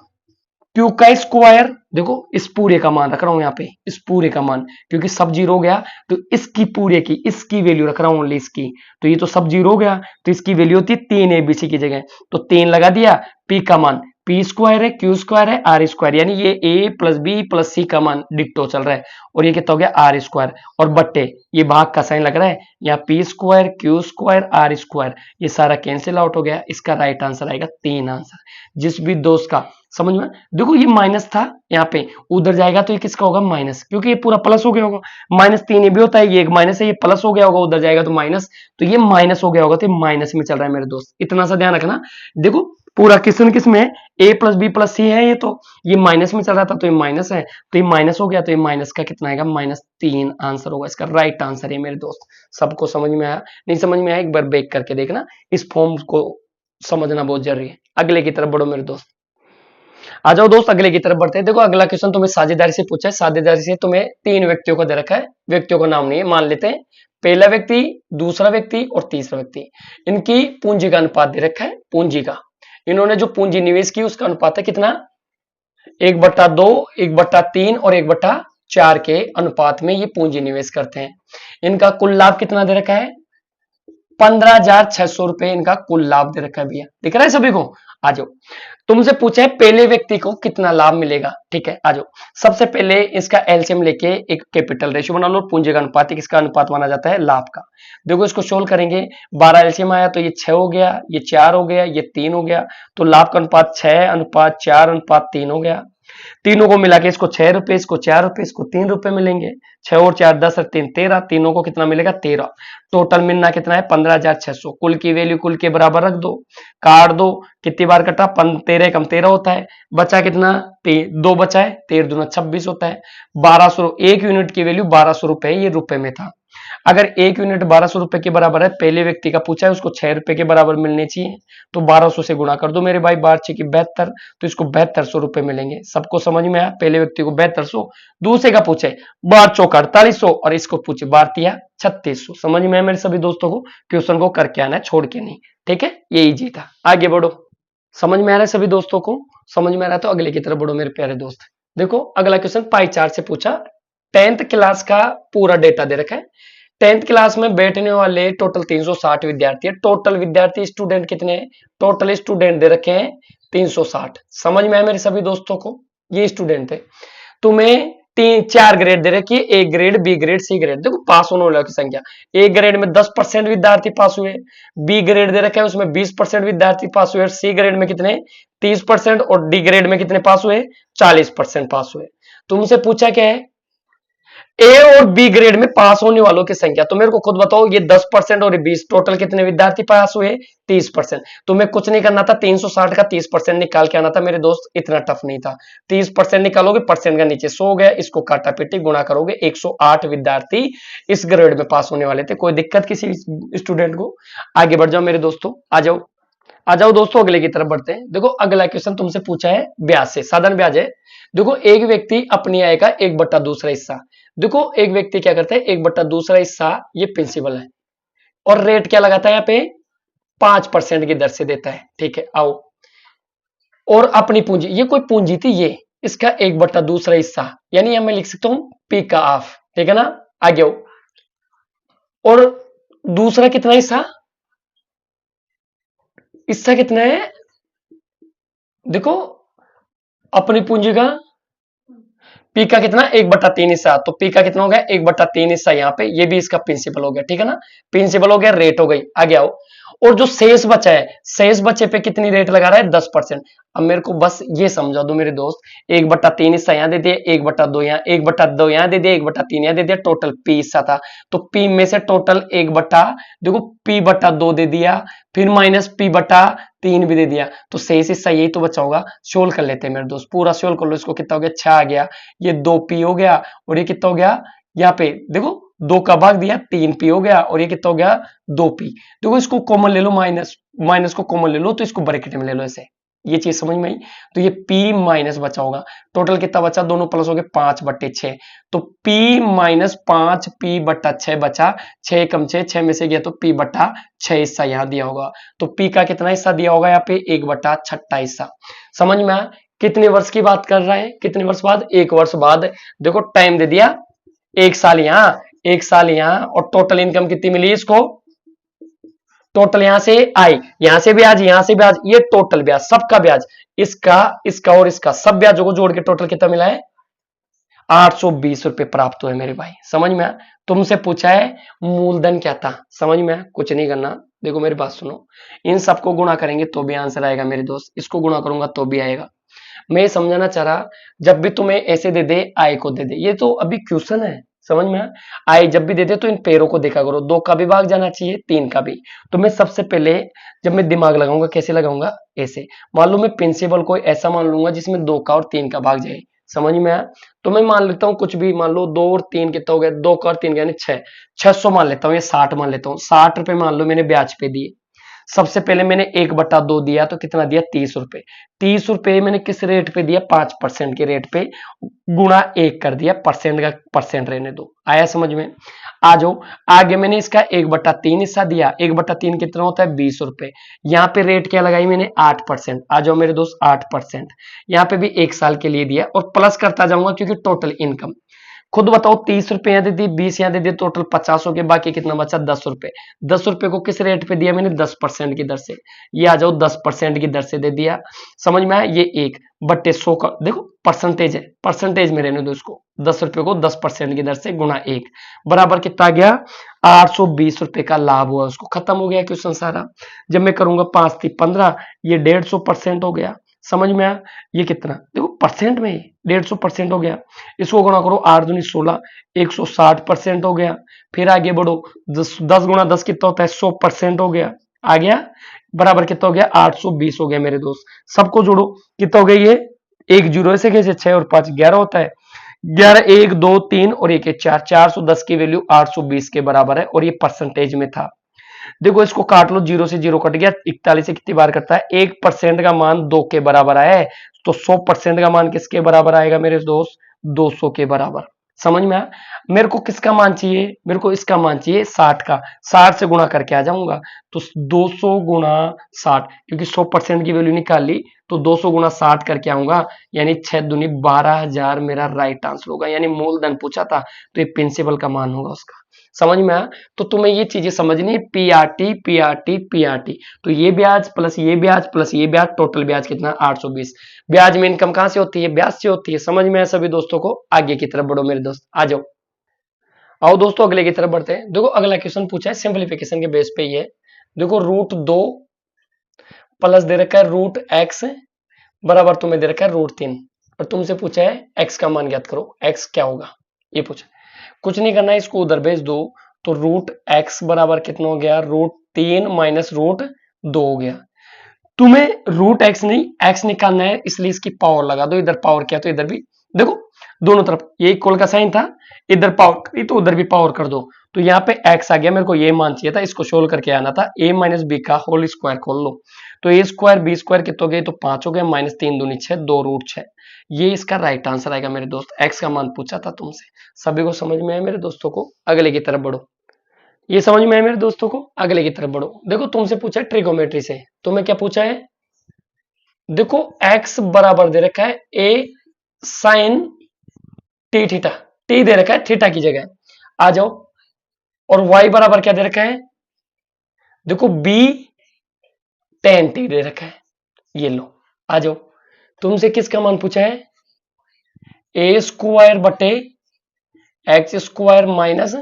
क्यू का स्क्वायर, देखो इस पूरे का मान रख रहा हूं यहाँ पे, इस पूरे का मान, क्योंकि सब जीरो हो गया, तो इसकी पूरे की इसकी वैल्यू रख रहा हूं ओनली इसकी, तो ये तो सब जीरो हो गया, तो इसकी वैल्यू होती है 3ABC की जगह, तो 3 लगा दिया, पी का मान पी स्क्वायर है, क्यू स्क्वायर है, आर स्क्वायर, यानी ये ए प्लस बी प्लस सी का मान डिट्टो चल रहा है, और ये कितना हो गया आर स्क्वायर, और बट्टे ये भाग का साइन लग रहा है, यहाँ P square Q square R square, ये सारा कैंसिल आउट हो गया, इसका राइट आंसर आएगा 3 आंसर, जिस भी दोस्त का समझ में, देखो ये माइनस था यहाँ पे, उधर जाएगा तो ये किसका होगा, माइनस, क्योंकि ये पूरा प्लस हो गया होगा, -3 ये भी होता है, ये एक माइनस है, ये प्लस हो गया होगा, उधर जाएगा तो माइनस, तो ये माइनस हो गया होगा, तो ये माइनस में चल रहा है मेरे दोस्त, इतना सा ध्यान रखना। देखो पूरा किस्म किस में है, ए प्लस बी प्लस सी है, ये तो ये माइनस में चल रहा था, तो ये माइनस है, तो ये माइनस हो गया, तो ये माइनस का कितना आएगा, -3 आंसर होगा, इसका राइट आंसर है मेरे दोस्त। सबको समझ में आया, नहीं समझ में आया एक बार बैक करके देखना, इस फॉर्म को समझना बहुत जरूरी है। अगले की तरफ बढ़ो मेरे दोस्त, आ जाओ दोस्त, अगले की तरफ बढ़ते हैं। देखो अगला क्वेश्चन तुम्हें साझेदारी से पूछा है, साझेदारी से तुम्हें 3 व्यक्तियों को दे रखा है, व्यक्तियों का नाम नहीं है, मान लेते हैं पहला व्यक्ति, दूसरा व्यक्ति और तीसरा व्यक्ति, इनकी पूंजी का अनुपात दे रखा है, पूंजी का, इन्होंने जो पूंजी निवेश की उसका अनुपात है कितना, 1/2, 1/3 और 1/4 के अनुपात में ये पूंजी निवेश करते हैं। इनका कुल लाभ कितना दे रखा है, 15,600 रुपए इनका कुल लाभ दे रखा है भैया, दिख रहा है सभी को। आ जाओ, तुमसे पूछा है पहले व्यक्ति को कितना लाभ मिलेगा, ठीक है आ जाओ। सबसे पहले इसका एलसीएम लेके एक कैपिटल रेशियो बना लो, पूंजी का अनुपात, किसका अनुपात माना जाता है, लाभ का। देखो इसको सोल्व करेंगे, 12 एलसीएम आया तो ये 6 हो गया, ये 4 हो गया, ये 3 हो गया, तो लाभ का अनुपात 6:4:3 हो गया। तीनों को मिला के इसको 6 रुपए, इसको 4 रुपए, इसको 3 रुपए मिलेंगे, 6 और 4 10 और 3 13, तीनों को कितना मिलेगा 13, टोटल मिलना कितना है 15,600, कुल की वैल्यू कुल के बराबर रख दो, काट दो, कितनी बार कटा, 13 कम 13 होता है, बचा कितना 2 बचा है, 13 दूना 26 होता है, 1200, एक यूनिट की वैल्यू 1200 रुपए, ये रुपए में था। अगर एक यूनिट 1200 रुपए के बराबर है, पहले व्यक्ति का पूछा है, उसको 6 रुपए के बराबर मिलने चाहिए, तो 1200 से गुणा कर दो मेरे भाई, 12 की 72, तो इसको 7200 रुपए मिलेंगे। सबको समझ में आया, पहले व्यक्ति को 7200, दूसरे का पूछे 12 4800 और इसको पूछे 12 3600, समझ में आया मेरे सभी दोस्तों को, क्वेश्चन को करके आना है, छोड़ के नहीं, ठीक है, ये इजी था। आगे बढ़ो, समझ में आ रहा है सभी दोस्तों को, समझ में आ रहा है तो अगले की तरफ बढ़ो मेरे प्यारे दोस्त। देखो अगला क्वेश्चन पाई चार्ट से पूछा, 10th क्लास का पूरा डेटा दे रखा है। 10th क्लास में बैठने वाले टोटल 360 विद्यार्थी है, टोटल विद्यार्थी स्टूडेंट कितने हैं, टोटल स्टूडेंट दे रखे हैं 360, समझ में आया मेरे सभी दोस्तों को, ये स्टूडेंट है। तुम्हें 4 ग्रेड दे रखी है, A grade B grade C grade, देखो पास होने वालों की संख्या, ए ग्रेड में 10% विद्यार्थी पास हुए, बी ग्रेड दे रखा है उसमें 20% विद्यार्थी पास हुए, सी ग्रेड में कितने 30% और डी ग्रेड में कितने पास हुए 40% पास हुए। तुमसे पूछा क्या है, ए और बी ग्रेड में पास होने वालों की संख्या, तो मेरे को खुद बताओ, ये 10% और 20, टोटल कितने विद्यार्थी पास हुए 30%। तुम्हें कुछ नहीं करना था, 360 का 30% निकाल के आना था मेरे दोस्त, इतना टफ नहीं था। 30% निकालोगे, परसेंट का नीचे 100 हो गया, इसको काटा पीटी गुणा करोगे, 108 विद्यार्थी इस ग्रेड में पास होने वाले थे। कोई दिक्कत किसी स्टूडेंट को? आगे बढ़ जाओ मेरे दोस्तों, आ जाओ, आ जाओ दोस्तों, अगले की तरफ बढ़ते हैं। देखो अगला क्वेश्चन तुमसे पूछा है ब्याज से, साधारण ब्याज है। देखो एक व्यक्ति अपनी आय का 1/2 हिस्सा, देखो एक व्यक्ति क्या करता है, 1/2 हिस्सा ये प्रिंसिपल है, और रेट क्या लगाता है यहाँ पे 5% की दर से देता है, ठीक है आओ। और अपनी पूंजी, ये कोई पूंजी थी, ये इसका 1/2 हिस्सा, यानी मैं लिख सकता हूं पी का हाफ, ठीक है ना, आगे आओ। और दूसरा कितना हिस्सा, हिस्सा कितना है देखो अपनी पूंजी का पी का कितना 1/3 हिस्सा, तो पी का कितना हो गया 1/3 हिस्सा यहाँ पे, ये भी इसका प्रिंसिपल हो गया, ठीक है ना। प्रिंसिपल हो गया, रेट हो गई, आगे आओ। और जो शेष बचा है, शेष बचे पे कितनी रेट लगा रहा है 10%। अब मेरे को बस ये समझा दो मेरे दोस्त, 1/3 हिस्सा यहाँ दे दिया, 1/2 यहाँ, 1/2 यहाँ दे दिया, 1/3 यहाँ दे दिया, टोटल पी हिस्सा था। तो पी में से टोटल देखो p/2 दे दिया, फिर माइनस p/3 भी दे दिया, तो शेष हिस्सा यही तो बचा होगा। सोल्व कर लेते हैं मेरे दोस्त, पूरा सोल्व कर लो इसको, कितना हो गया 6 आ गया, ये 2p हो गया, और ये कितना हो गया, यहाँ पे देखो 2 का भाग दिया 3p हो गया, और ये कितना हो गया 2p। देखो इसको कॉमन ले लो, माइनस माइनस को कॉमन ले लो, तो इसको ब्रैकेट में ले लो ऐसे, ये चीज समझ में आई। तो ये p माइनस बचा होगा, टोटल कितना बचा, दोनों प्लस हो गए 5/6, तो p माइनस 5p/6 बचा, 6 कम 6, 6 में से गया तो p/6 हिस्सा यहाँ दिया होगा। तो p का कितना हिस्सा दिया होगा यहाँ पे 1/6 हिस्सा। समझ में आया, कितने वर्ष की बात कर रहे हैं, कितने वर्ष बाद, 1 वर्ष बाद। देखो टाइम दे दिया 1 साल यहाँ, 1 साल यहाँ, और टोटल इनकम कितनी मिली इसको, टोटल यहां से आई, यहां से ब्याज, यहां से ब्याज, ये टोटल ब्याज, सबका ब्याज, इसका इसका और इसका सब ब्याजों को जोड़ के टोटल कितना मिला है 820 रुपए प्राप्त हुए मेरे भाई। समझ में आया, तुमसे पूछा है मूलधन क्या था, समझ में आया, कुछ नहीं करना। देखो मेरी बात सुनो, इन सबको गुणा करेंगे तो भी आंसर आएगा मेरे दोस्त, इसको गुणा करूंगा तो भी आएगा। मैं समझाना चाह रहा, जब भी तुम्हें ऐसे दे दे आई को दे दे, ये तो अभी क्वेश्चन है, समझ में आया। आई जब भी दे दे तो इन पेड़ों को देखा करो, 2 का भी भाग जाना चाहिए, 3 का भी। तो मैं सबसे पहले जब मैं दिमाग लगाऊंगा कैसे लगाऊंगा, ऐसे मान लो मैं प्रिंसिपल को ऐसा मान लूंगा जिसमें 2 का और 3 का भाग जाए, समझ में आया। तो मैं मान लेता हूँ कुछ भी, मान लो 2 और 3 कितना हो गया, 2 का और 3 का यानी 6, 600 मान लेता हूँ या 60 मान लेता हूँ, 60 रुपए मान लो मैंने ब्याज पे दिए। सबसे पहले मैंने 1/2 दिया तो कितना दिया 30 रुपए, 30 रुपए मैंने किस रेट पे दिया 5% के रेट पे, गुणा 1 कर दिया, परसेंट का परसेंट रहने दो, आया समझ में। आ जाओ आगे, मैंने इसका 1/3 हिस्सा दिया, 1/3 कितना होता है 20 रुपए, यहाँ पे रेट क्या लगाई मैंने 8%, आ जाओ मेरे दोस्त 8%, यहाँ पे भी 1 साल के लिए दिया, और प्लस करता जाऊंगा क्योंकि टोटल इनकम। खुद बताओ 30 रुपए यहाँ दे दी, 20 यहाँ दे दिए, टोटल 50 हो गए, बाकी कितना बचा 10 रुपए। 10 रुपए को किस रेट पे दिया मैंने 10% की दर से, ये आ जाओ 10% की दर से दे दिया। समझ में आया, ये 1/100 का देखो परसेंटेज है, परसेंटेज में रहने दो इसको, 10 रुपए को 10% की दर से गुणा 1 बराबर कितना आ गया 820 रुपए का लाभ हुआ, उसको खत्म हो गया क्वेश्चन सारा। जब मैं करूंगा 5 थी 15, ये 150% हो गया। समझ में आया, ये कितना देखो परसेंट में 150% हो गया, इसको गुणा करो 8 दूनी 16, 160% हो गया। फिर आगे बढ़ो, 10 गुणा 10 कितना होता है 100% हो गया, आ गया बराबर कितना हो गया 820 हो गया मेरे दोस्त। सबको जोड़ो कितना हो गया, ये एक जीरो ऐसे कैसे 6 और 5 11 होता है, 11 1 2 3 और 1 1 4, 410 की वैल्यू 820 के बराबर है, और ये परसेंटेज में था। देखो इसको काट लो, जीरो से जीरो कट गया, 41 से कितनी बार करता है 1% का मान 2 के बराबर है, तो 100% का मान किसके बराबर आएगा मेरे दोस्त 200 के बराबर। समझ में आया, मेरे को किसका मान चाहिए, मेरे को इसका मान चाहिए 60 का, 60 से गुणा करके आ जाऊंगा, तो 200 गुणा 60, क्योंकि 100% की वैल्यू निकाल ली, तो 200 गुणा 60 करके आऊंगा, यानी 6 दूनी 12,000 मेरा राइट आंसर होगा, यानी मूलधन पूछा था तो ये प्रिंसिपल का मान होगा उसका। समझ में आया, तो तुम्हें ये चीजें समझनी है, पीआरटी पीआरटी पीआरटी, तो ये ब्याज प्लस ये ब्याज प्लस ये ब्याज, टोटल ब्याज कितना 820। ब्याज में इनकम कहां से होती है, ब्याज से होती है। समझ में आया सभी दोस्तों को, आगे की तरफ बढ़ो मेरे दोस्त, आ जाओ, आओ दोस्तों अगले की तरफ बढ़ते हैं। देखो अगला क्वेश्चन पूछा है सिंपलीफिकेशन के बेस पे, ये देखो √2 प्लस दे रखा है √x बराबर तुम्हें दे रखा है √3, और तुमसे पूछा है x का मान ज्ञात करो, x क्या होगा ये पूछा। कुछ नहीं करना है, इसको उधर भेज दो, तो √x बराबर कितना हो गया √3 माइनस √2 हो गया। तुम्हें √x नहीं x निकालना है, इसलिए इसकी पावर लगा दो, इधर पावर किया तो इधर भी देखो, दोनों तरफ ये इक्वल का साइन था, इधर पावर करी तो उधर भी पावर कर दो, तो यहाँ पे x आ गया, मेरे को ये मान चाहिए था, इसको सोल्व करके आना था, a माइनस बी का होल स्क्वायर खोल लो, तो a स्क्वायर बी स्क्वायर कितना हो गया, तो 5 हो गया, माइनस 3 दूनी 6, 2√6, ये इसका राइट आंसर आएगा मेरे दोस्त। x का मान पूछा था तुमसे, सभी को समझ में आया मेरे दोस्तों को, अगले की तरफ बढ़ो। ये समझ में आया मेरे दोस्तों को, अगले की तरफ बढ़ो। देखो तुमसे पूछा है ट्रिगोमेट्री से, तुम्हें क्या पूछा है, देखो x बराबर दे रखा है a sine T theta, T दे रखा है थीटा की जगह, आ जाओ, और y बराबर क्या दे रखा है, देखो b tan t दे रखा है, ये लो, आ जाओ तुमसे किसका मान पूछा है? ए स्क्वायर बटे X square minus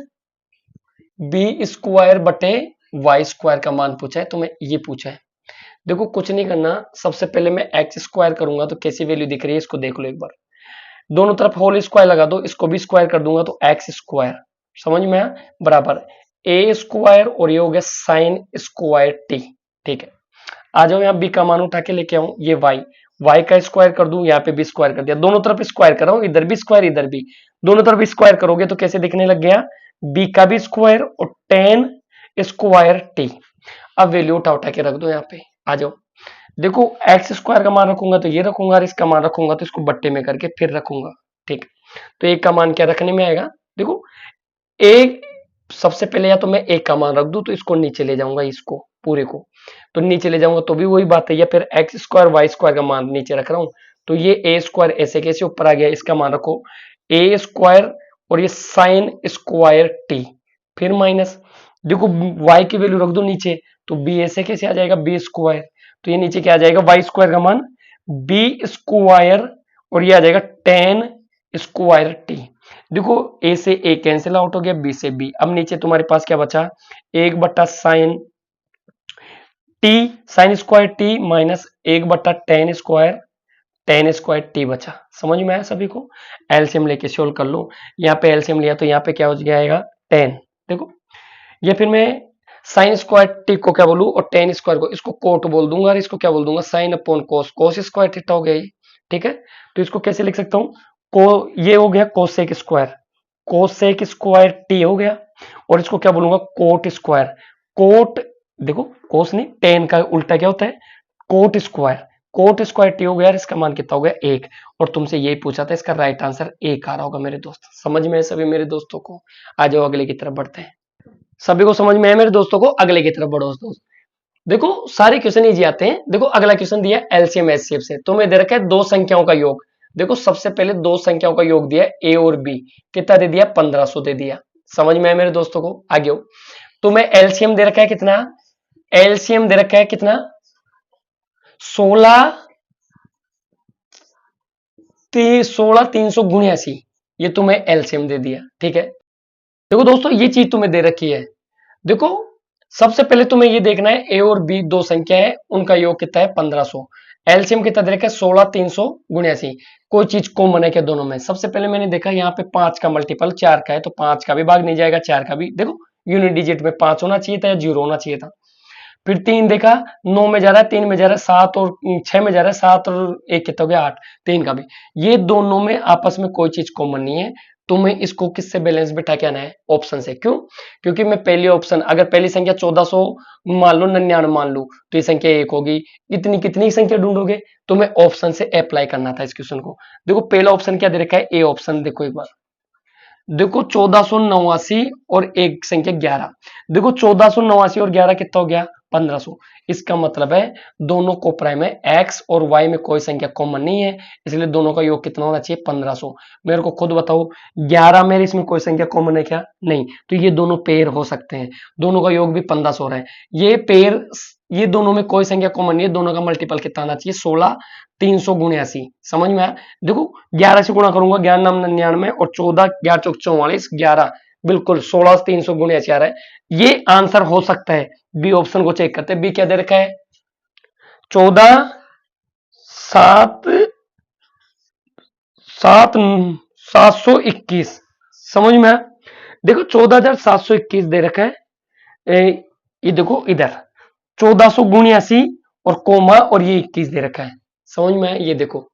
B square बटे वाई स्क्वायर का मान पूछा है, तुम्हें ये पूछा है। देखो कुछ नहीं करना, सबसे पहले मैं एक्स स्क्वायर करूंगा तो कैसी वैल्यू दिख रही है इसको देख लो एक बार। दोनों तरफ होल स्क्वायर लगा दो, इसको भी स्क्वायर कर दूंगा तो एक्स स्क्वायर, समझ में आया, बराबर ए स्क्वायर और ये हो गया साइन स्क्वायर टी। ठीक है, आ जाओ यहाँ बी का मान उठा के लेके आऊं, ये वाई, वाई का स्क्वायर कर दूं, यहाँ पे भी स्क्वायर कर दिया, दोनों तरफ स्क्वायर कर रहा हूं, इधर भी स्क्वायर इधर भी, दोनों तरफ स्क्वायर करोगे तो कैसे दिखने लग गया, बी का भी स्क्वायर और टेन स्क्वायर टी। अब वैल्यू उठा उठा के रख दो यहाँ पे, आ जाओ। देखो एक्स स्क्वायर का मान रखूंगा तो ये रखूंगा, और इसका मान रखूंगा तो इसको बट्टे में करके फिर रखूंगा। ठीक, तो एक का मान क्या रखने में आएगा, देखो एक, सबसे पहले या तो मैं एक का मान रख दूं तो इसको नीचे ले जाऊंगा, इसको पूरे को तो नीचे ले जाऊंगा तो भी वही बात है, या फिर एक्स स्क्वायर वाई स्क्वायर का मान नीचे रख रहा हूं तो ये ए स्क्वायर ऐसे कैसे ऊपर आ गया, इसका मान रखो ए स्क्वायर और ये साइन स्क्वायर टी, फिर माइनस, देखो वाई की वैल्यू रख दो नीचे तो बी ऐसे कैसे आ जाएगा बी स्क्वायर, तो ये नीचे क्या आ जाएगा वाई स्क्वायर का मान बी स्क्वायर और ये आ जाएगा टेन स्क्वायर टी। देखो ए से ए कैंसिल आउट हो गया, बी से बी, अब नीचे तुम्हारे पास क्या बचा, एक बट्टा sine T, sine square T minus एक बट्टा टेन स्क्वायर टी बचा। समझ में आया सभी को? एलसीएम लेके सोल्व कर लो, यहाँ पे एलसीएम लिया तो यहाँ पे क्या हो जाएगा 10। देखो ये फिर मैं साइन स्क्वायर टी को क्या बोलूं और टेन स्क्वायर को इसको कोट बोल दूंगा और इसको क्या बोल दूंगा साइन अपॉन कोस, कोस स्क्वायर थीटा हो गया ये। ठीक है, तो इसको कैसे लिख सकता हूँ, को ये हो गया cosec square, cosec square T हो गया, और इसको क्या बोलूंगा कोट स्क्वायर, कोट, देखो कोस नहीं टेन का उल्टा क्या होता है coat square, coat square T हो गया, इसका मान कितना हो गया एक, और तुमसे यही पूछा था, इसका राइट आंसर एक आ रहा होगा मेरे दोस्त। समझ में है सभी मेरे दोस्तों को? आ जाओ अगले की तरफ बढ़ते हैं। सभी को समझ में है मेरे दोस्तों को? अगले की तरफ बढ़ो दोस्त। देखो सारे क्वेश्चन इजी आते हैं। देखो अगला क्वेश्चन दिया एलसीएम एचसीएफ से, तुम्हें दे रखा है दो संख्याओं का योग। देखो सबसे पहले दो संख्याओं का योग दिया ए और बी, कितना दे दिया 1500 दे दिया। समझ में है मेरे दोस्तों को? आगे हो, तुम्हें एलसीएम दे रखा है कितना, एलसीएम दे रखा है कितना 16 389 ये तुम्हें एलसीएम दे दिया। ठीक है, देखो दोस्तों ये चीज तुम्हें दे रखी है। देखो सबसे पहले तुम्हें ये देखना है ए और बी दो संख्या है, उनका योग कितना है 1500, एलसीएम कितना दे रखा है 16 389, कोई चीज कॉमन है क्या दोनों में? सबसे पहले मैंने देखा यहाँ पे 5 का मल्टीपल 4 का है तो 5 का भी भाग नहीं जाएगा, 4 का भी, देखो यूनिट डिजिट में 5 होना चाहिए था या 0 होना चाहिए था। फिर 3 देखा 9 में जा रहा है, 3 में जा रहा है, 7 और 6 में जा रहा है, 7 और 1 कितना हो गया 8, 3 का भी, ये दोनों में आपस में कोई चीज कॉमन नहीं है। तुम्हें इसको किससे बैलेंस बिठा के आना है? ऑप्शन से। क्यों? क्योंकि मैं पहली ऑप्शन, अगर पहली संख्या 1400 मान लो 99 मान लो तो ये संख्या 1 होगी, इतनी कितनी संख्या ढूंढोगे? तुम्हें ऑप्शन से अप्लाई करना था इस क्वेश्चन को। देखो पहला ऑप्शन क्या दे रखा है, ए ऑप्शन, देखो एक बार, देखो 1489 और एक संख्या 11, देखो 1489 और 11 कितना हो गया 1500, इसका मतलब है दोनों को प्राइम है, एक्स और वाई में कोई संख्या कॉमन नहीं है, इसलिए दोनों का योग कितना होना चाहिए 1500। मेरे को खुद बताओ 11 में इसमें कोई संख्या कॉमन है क्या? नहीं, तो ये दोनों पेयर हो सकते हैं, दोनों का योग भी 1500 हो रहा है, ये पेयर, ये दोनों में कोई संख्या कॉमन नहीं है, दोनों का मल्टीपल कितना आना चाहिए 16 389। समझ में आया? देखो 11 से गुणा करूंगा, 11 नाम 99 और 14 11 चौक 44 11, बिल्कुल 16 389 आ रहा है, ये आंसर हो सकता है। बी ऑप्शन को चेक करते हैं, बी क्या दे रखा है 14 7 7 721। समझ में आया? देखो 14721 दे रखा है, ये देखो इधर 1489 और कोमा और ये 21 दे रखा है। समझ में आया? ये देखो,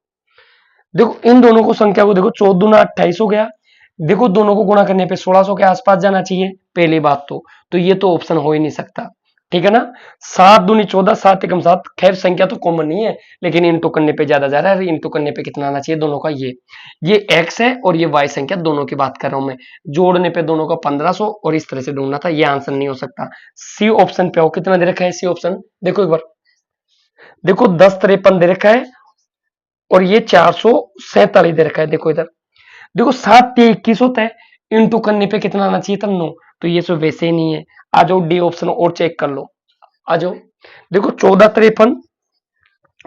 देखो इन दोनों को संख्या को देखो 14 दूना 28 हो गया, देखो दोनों को गुणा करने पे 1600 के आसपास जाना चाहिए पहली बात तो ये तो ऑप्शन हो ही नहीं सकता। ठीक है ना, 7 दूनी 14 7 एकम 7, खैर संख्या तो कॉमन नहीं है लेकिन इंटू करने पे ज्यादा जा रहा है, इंटू करने पे कितना आना चाहिए दोनों का, ये एक्स है और ये वाई संख्या, दोनों की बात कर रहा हूं मैं, जोड़ने पे दोनों का 1500 और इस तरह से ढूंढना था, ये आंसर नहीं हो सकता। सी ऑप्शन पे आओ, कितना दे रखा है सी ऑप्शन, देखो एक बार, देखो 10 53 दे रखा है और ये 447 दे रखा है, देखो इधर, देखो 7 21 होता है, इंटू करने पे कितना आना चाहिए था 9, तो ये सब वैसे ही नहीं है। आ जाओ डी ऑप्शन और चेक कर लो, आ जाओ, देखो 14 53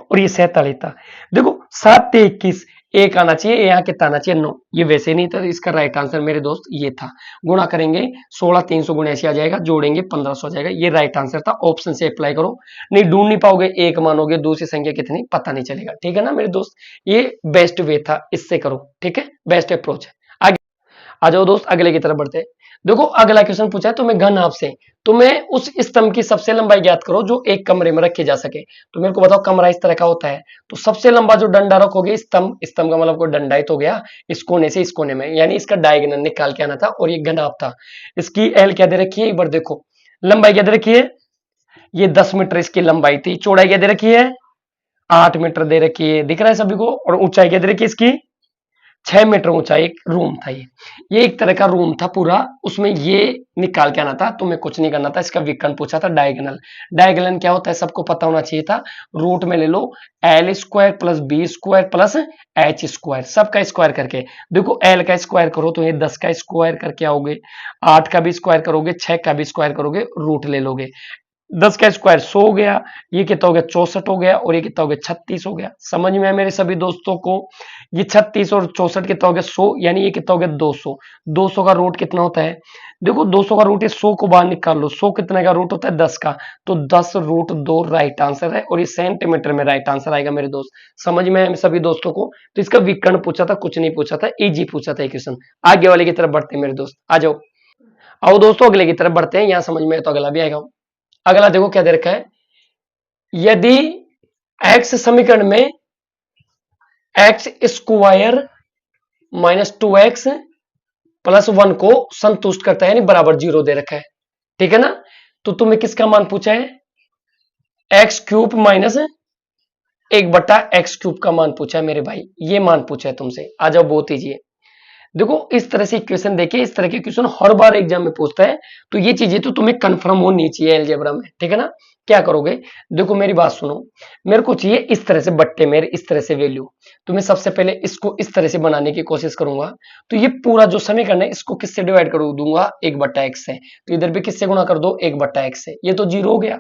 और ये 47 था, देखो 7 ते 21 एक आना चाहिए, यहाँ कितना आना चाहिए 9। ये वैसे नहीं था, इसका राइट आंसर मेरे दोस्त ये था। गुणा करेंगे 16 300 गुणे ऐसे आ जाएगा, जोड़ेंगे 1500 आ जाएगा। ये राइट आंसर था, ऑप्शन से अप्लाई करो। नहीं ढूंढ नहीं पाओगे, एक मानोगे, दूसरी संख्या कितनी पता नहीं चलेगा। ठीक है ना मेरे दोस्त, ये बेस्ट वे था, इससे करो। ठीक है, बेस्ट अप्रोच है। आगे आ जाओ दोस्त, अगले की तरफ बढ़ते हैं। देखो अगला क्वेश्चन पूछा है तुम्हें घन आपसे, तुम्हें उस स्तंभ की सबसे लंबाई ज्ञात करो जो एक कमरे में रखे जा सके। तो मेरे को बताओ, कमरा इस तरह का होता है, तो सबसे लंबा जो डंडा रखोगे, स्तंभ, स्तंभ का मतलब कोई डंडा ही तो गया, इस कोने से इस कोने में, यानी इसका डायगोनल निकाल के आना था। और ये घनाभ था, इसकी एल क्या दे रखी है, एक बार देखो, लंबाई क्या दे रखी है, ये 10 मीटर इसकी लंबाई थी। चौड़ाई क्या दे रखी है, 8 मीटर दे रखी है, दिख रहा है सभी को। और ऊंचाई क्या दे रखी है इसकी, 6 मीटर ऊंचा एक रूम था। ये एक तरह का रूम था पूरा, उसमें ये निकाल के आना था। तुम्हें कुछ नहीं करना था, इसका विकर्ण पूछा था, डायगोनल। डायगोनल क्या होता है सबको पता होना चाहिए था। रूट में ले लो L square plus B square plus H square, सबका स्क्वायर करके देखो। एल का स्क्वायर करो तो ये 10 का स्क्वायर करके आओगे, 8 का भी स्क्वायर करोगे, 6 का भी स्क्वायर करोगे, रूट ले लोगे। 10 का स्क्वायर 100 हो गया, ये कितना हो गया 64 हो गया, और ये कितना हो गया 36 हो गया। समझ में है मेरे सभी दोस्तों को, ये 36 और 64 कितना हो गया 100, यानी ये कितना हो गया 200। 200 का रूट कितना होता है, देखो 200 का रूट, ये 100 को बाहर निकाल लो, 100 कितने का रूट होता है 10 का, तो 10 रूट 2 राइट आंसर है। और ये सेंटीमीटर में राइट आंसर आएगा मेरे दोस्त। समझ में है सभी दोस्तों को। तो इसका विकर्ण पूछा था, कुछ नहीं पूछा था, इजी पूछा था क्वेश्चन। आगे वाले की तरफ बढ़ते हैं मेरे दोस्त, आ जाओ। आओ दोस्तों अगले की तरफ बढ़ते हैं, यहां समझ में है तो अगला भी आएगा। अगला देखो क्या दे रखा है, यदि x समीकरण में x square minus 2x plus 1 को संतुष्ट करता है, यानी बराबर 0 दे रखा है। ठीक है ना, तो तुम्हें किसका मान पूछा है, एक्स क्यूब माइनस 1/x³ का मान पूछा है मेरे भाई, ये मान पूछा है तुमसे। आ जाओ बहुत ईजी है। देखो इस तरह से इक्वेशन देखिए, इस तरह के क्वेश्चन हर बार एग्जाम में पूछता है, तो ये चीजें तो तुम्हें कंफर्म होनी चाहिए अलजेब्रा में। ठीक है ना, क्या करोगे, देखो मेरी बात सुनो, मेरे को चाहिए इस तरह से बट्टे मेरे, इस तरह से वैल्यू। तो मैं सबसे पहले इसको इस तरह से बनाने की कोशिश करूंगा। तो ये पूरा जो समीकरण है इसको किससे डिवाइड कर दूंगा, 1/x से। तो इधर भी किससे गुणा कर दो, 1/x से। ये तो 0 हो गया।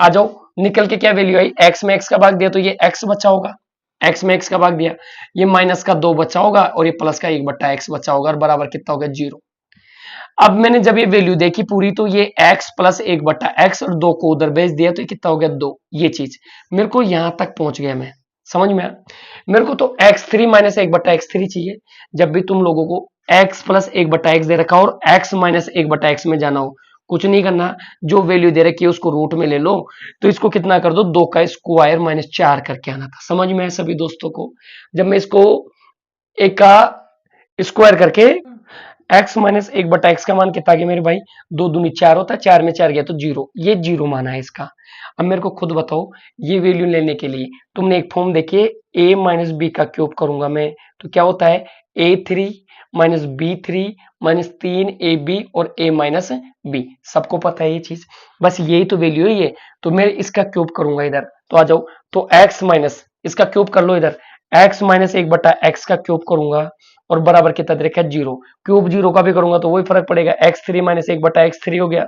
आ जाओ, निकल के क्या वैल्यू आई, x में x का भाग दिया तो ये x बचा होगा, x में x का भाग दिया, ये माइनस का 2 बचा होगा, और ये प्लस का 1/x बचा होगा, और बराबर कितना हो गया 0। अब मैंने जब ये वैल्यू देखी पूरी, तो ये x प्लस 1/x और 2 को उधर भेज दिया, तो ये कितना हो गया 2। ये चीज मेरे को यहां तक पहुंच गया मैं, समझ में आया। मेरे को तो x3 माइनस 1/x3 चाहिए। जब भी तुम लोगों को x प्लस 1/x दे रखा हो और x माइनस 1/x में जाना हो, कुछ नहीं करना, जो वैल्यू दे रखी है उसको रूट में ले लो, तो इसको कितना कर दो, 2 का स्क्वायर माइनस 4 करके आना था। समझ में है सभी दोस्तों को, जब मैं इसको 1 का स्क्वायर करके x माइनस 1/x का मान कितना गया मेरे भाई, 2 दूनी 4 होता है, 4 में 4 गया तो 0, ये 0 माना है इसका। अब मेरे को खुद बताओ, ये वैल्यू लेने के लिए तुमने एक फॉर्म देखिए, a माइनस बी का क्यूब करूंगा मैं, तो क्या होता है a3 minus b3 minus 3ab और a माइनस b, सबको पता है ये चीज, बस यही तो वैल्यू है ये। तो मैं इसका क्यूब करूंगा इधर, तो आ जाओ, तो x माइनस इसका क्यूब कर लो इधर, x माइनस 1/x का क्यूब करूंगा, और बराबर कितना दे रखा है 0। क्यूब 0 का भी करूंगा तो वही फर्क पड़ेगा, x3 माइनस 1/x3 हो गया,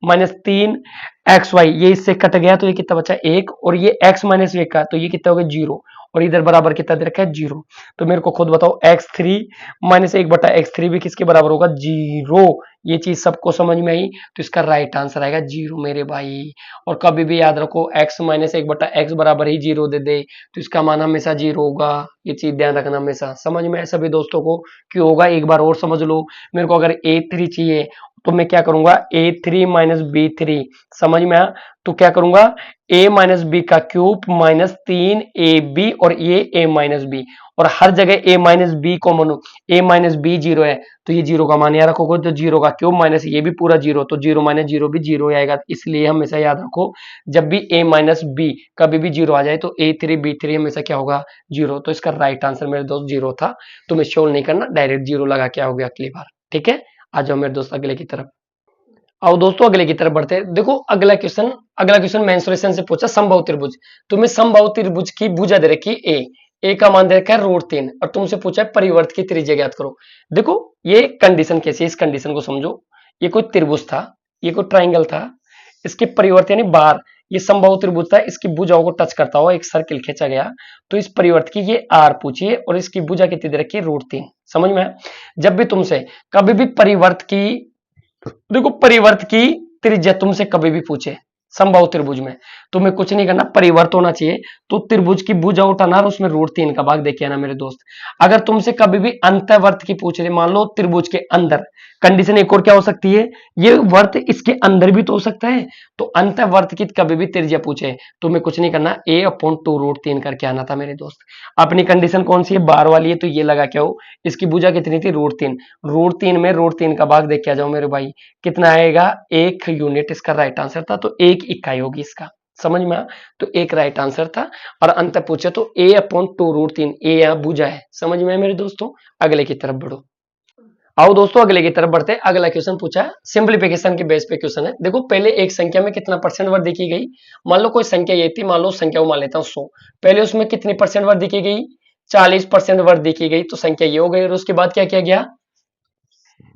माइनस 3xy, ये इससे कट गया तो ये कितना बचा 1, और ये x माइनस 1 का, तो ये कितना हो गया 0, और इधर बराबर कितना दे रखा है 0। तो मेरे को खुद बताओ, x3 माइनस 1/x3 भी किसके बराबर होगा 0। ये चीज सबको समझ में आई, तो इसका राइट आंसर आएगा 0 मेरे भाई। और कभी भी याद रखो, x माइनस 1/x बराबर ही 0 दे दे तो इसका मान हमेशा 0 होगा। ये चीज ध्यान रखना हमेशा। समझ में है सभी दोस्तों को, क्यों होगा एक बार और समझ लो। मेरे को अगर a3 चाहिए तो मैं क्या करूंगा, a3 माइनस b3, समझ में आया, तो क्या करूंगा a माइनस बी का क्यूब माइनस 3ab और ये a माइनस बी, और हर जगह a माइनस बी कॉमन हो, a माइनस बी 0 है तो ये 0 का मान यहाँ रखोगे, तो 0 का क्यूब माइनस ये भी पूरा 0, तो 0 माइनस 0 भी 0 आएगा। इसलिए हमेशा याद रखो, जब भी a माइनस बी कभी भी 0 आ जाए तो a3 b3 हमेशा क्या होगा 0। तो इसका राइट आंसर मेरे दोस्त 0 था। तुम्हें शोर नहीं करना, डायरेक्ट 0 लगा के आओगे अगली बार। ठीक है, आ जाओ मेरे दोस्त अगले की तरफ। आओ दोस्तों अगले की तरफ बढ़ते हैं। देखो अगला क्वेश्चन मेंसुरेशन से पूछा, समबाहु त्रिभुज। तुम्हें समबाहु त्रिभुज की भुजा दे रखी ए का मान दे रखा है √3, और तुमसे पूछा है परिवर्त की त्रिज्या ज्ञात करो। देखो ये कंडीशन कैसी है, इस कंडीशन को समझो। ये कोई त्रिभुज था, ये कोई ट्राइंगल था, इसके परिवर्त यानी बार, ये समबाहु त्रिभुज था, इसकी भुजाओं को टच करता हुआ एक सर्किल खींचा गया, तो इस परिवर्त की ये आर पूछिए और इसकी भुजा कितनी दे रखी है √3। समझ में आया? जब भी तुमसे कभी भी परिवर्त की, देखो परिवर्त की त्रिज्या तुमसे कभी भी पूछे समबाहु त्रिभुज में, तुम्हें कुछ नहीं करना, परिवर्त होना चाहिए, तो त्रिभुज की भुजा उठाना और उसमें √3 का भाग देके आना मेरे दोस्त। अगर तुमसे कभी भी अंतःवर्त की पूछ रहे, मान लो त्रिभुज के अंदर, कंडीशन एक और क्या हो सकती है, ये वर्त इसके अंदर भी तो हो सकता है, तो अंतःवर्त की कभी भी त्रिज्या पूछे, तुम्हें कुछ नहीं करना, a/2√3 करके आना था मेरे दोस्त। अपनी कंडीशन कौन सी है, बार वाली है, तो ये लगा क्या हो, इसकी भुजा कितनी थी √3, √3 में √3 का भाग देख के आ जाओ मेरे भाई, कितना आएगा 1 यूनिट, इसका राइट आंसर था, तो 1 इकाई होगी इसका। समझ में आया? तो एक राइट आंसर था, और अंत पूछे तो a/2√3, ए यहां भुजा है। समझ में आया मेरे दोस्तों? अगले की तरफ बढ़ो। आओ दोस्तों अगले की तरफ बढ़ते हैं। अगला क्वेश्चन पूछा है, सिंप्लीफिकेशन के बेस पे क्वेश्चन है। देखो पहले एक संख्या में कितना परसेंट वर्ग देखी गई, मान लो कोई संख्या ये थी, मान लो संख्या को मान लेता हूं 100, पहले उसमें कितनी परसेंट वर्ग देखी गई, 40% वर्ग देखी गई, तो संख्या ये हो गई, और उसके बाद क्या किया गया,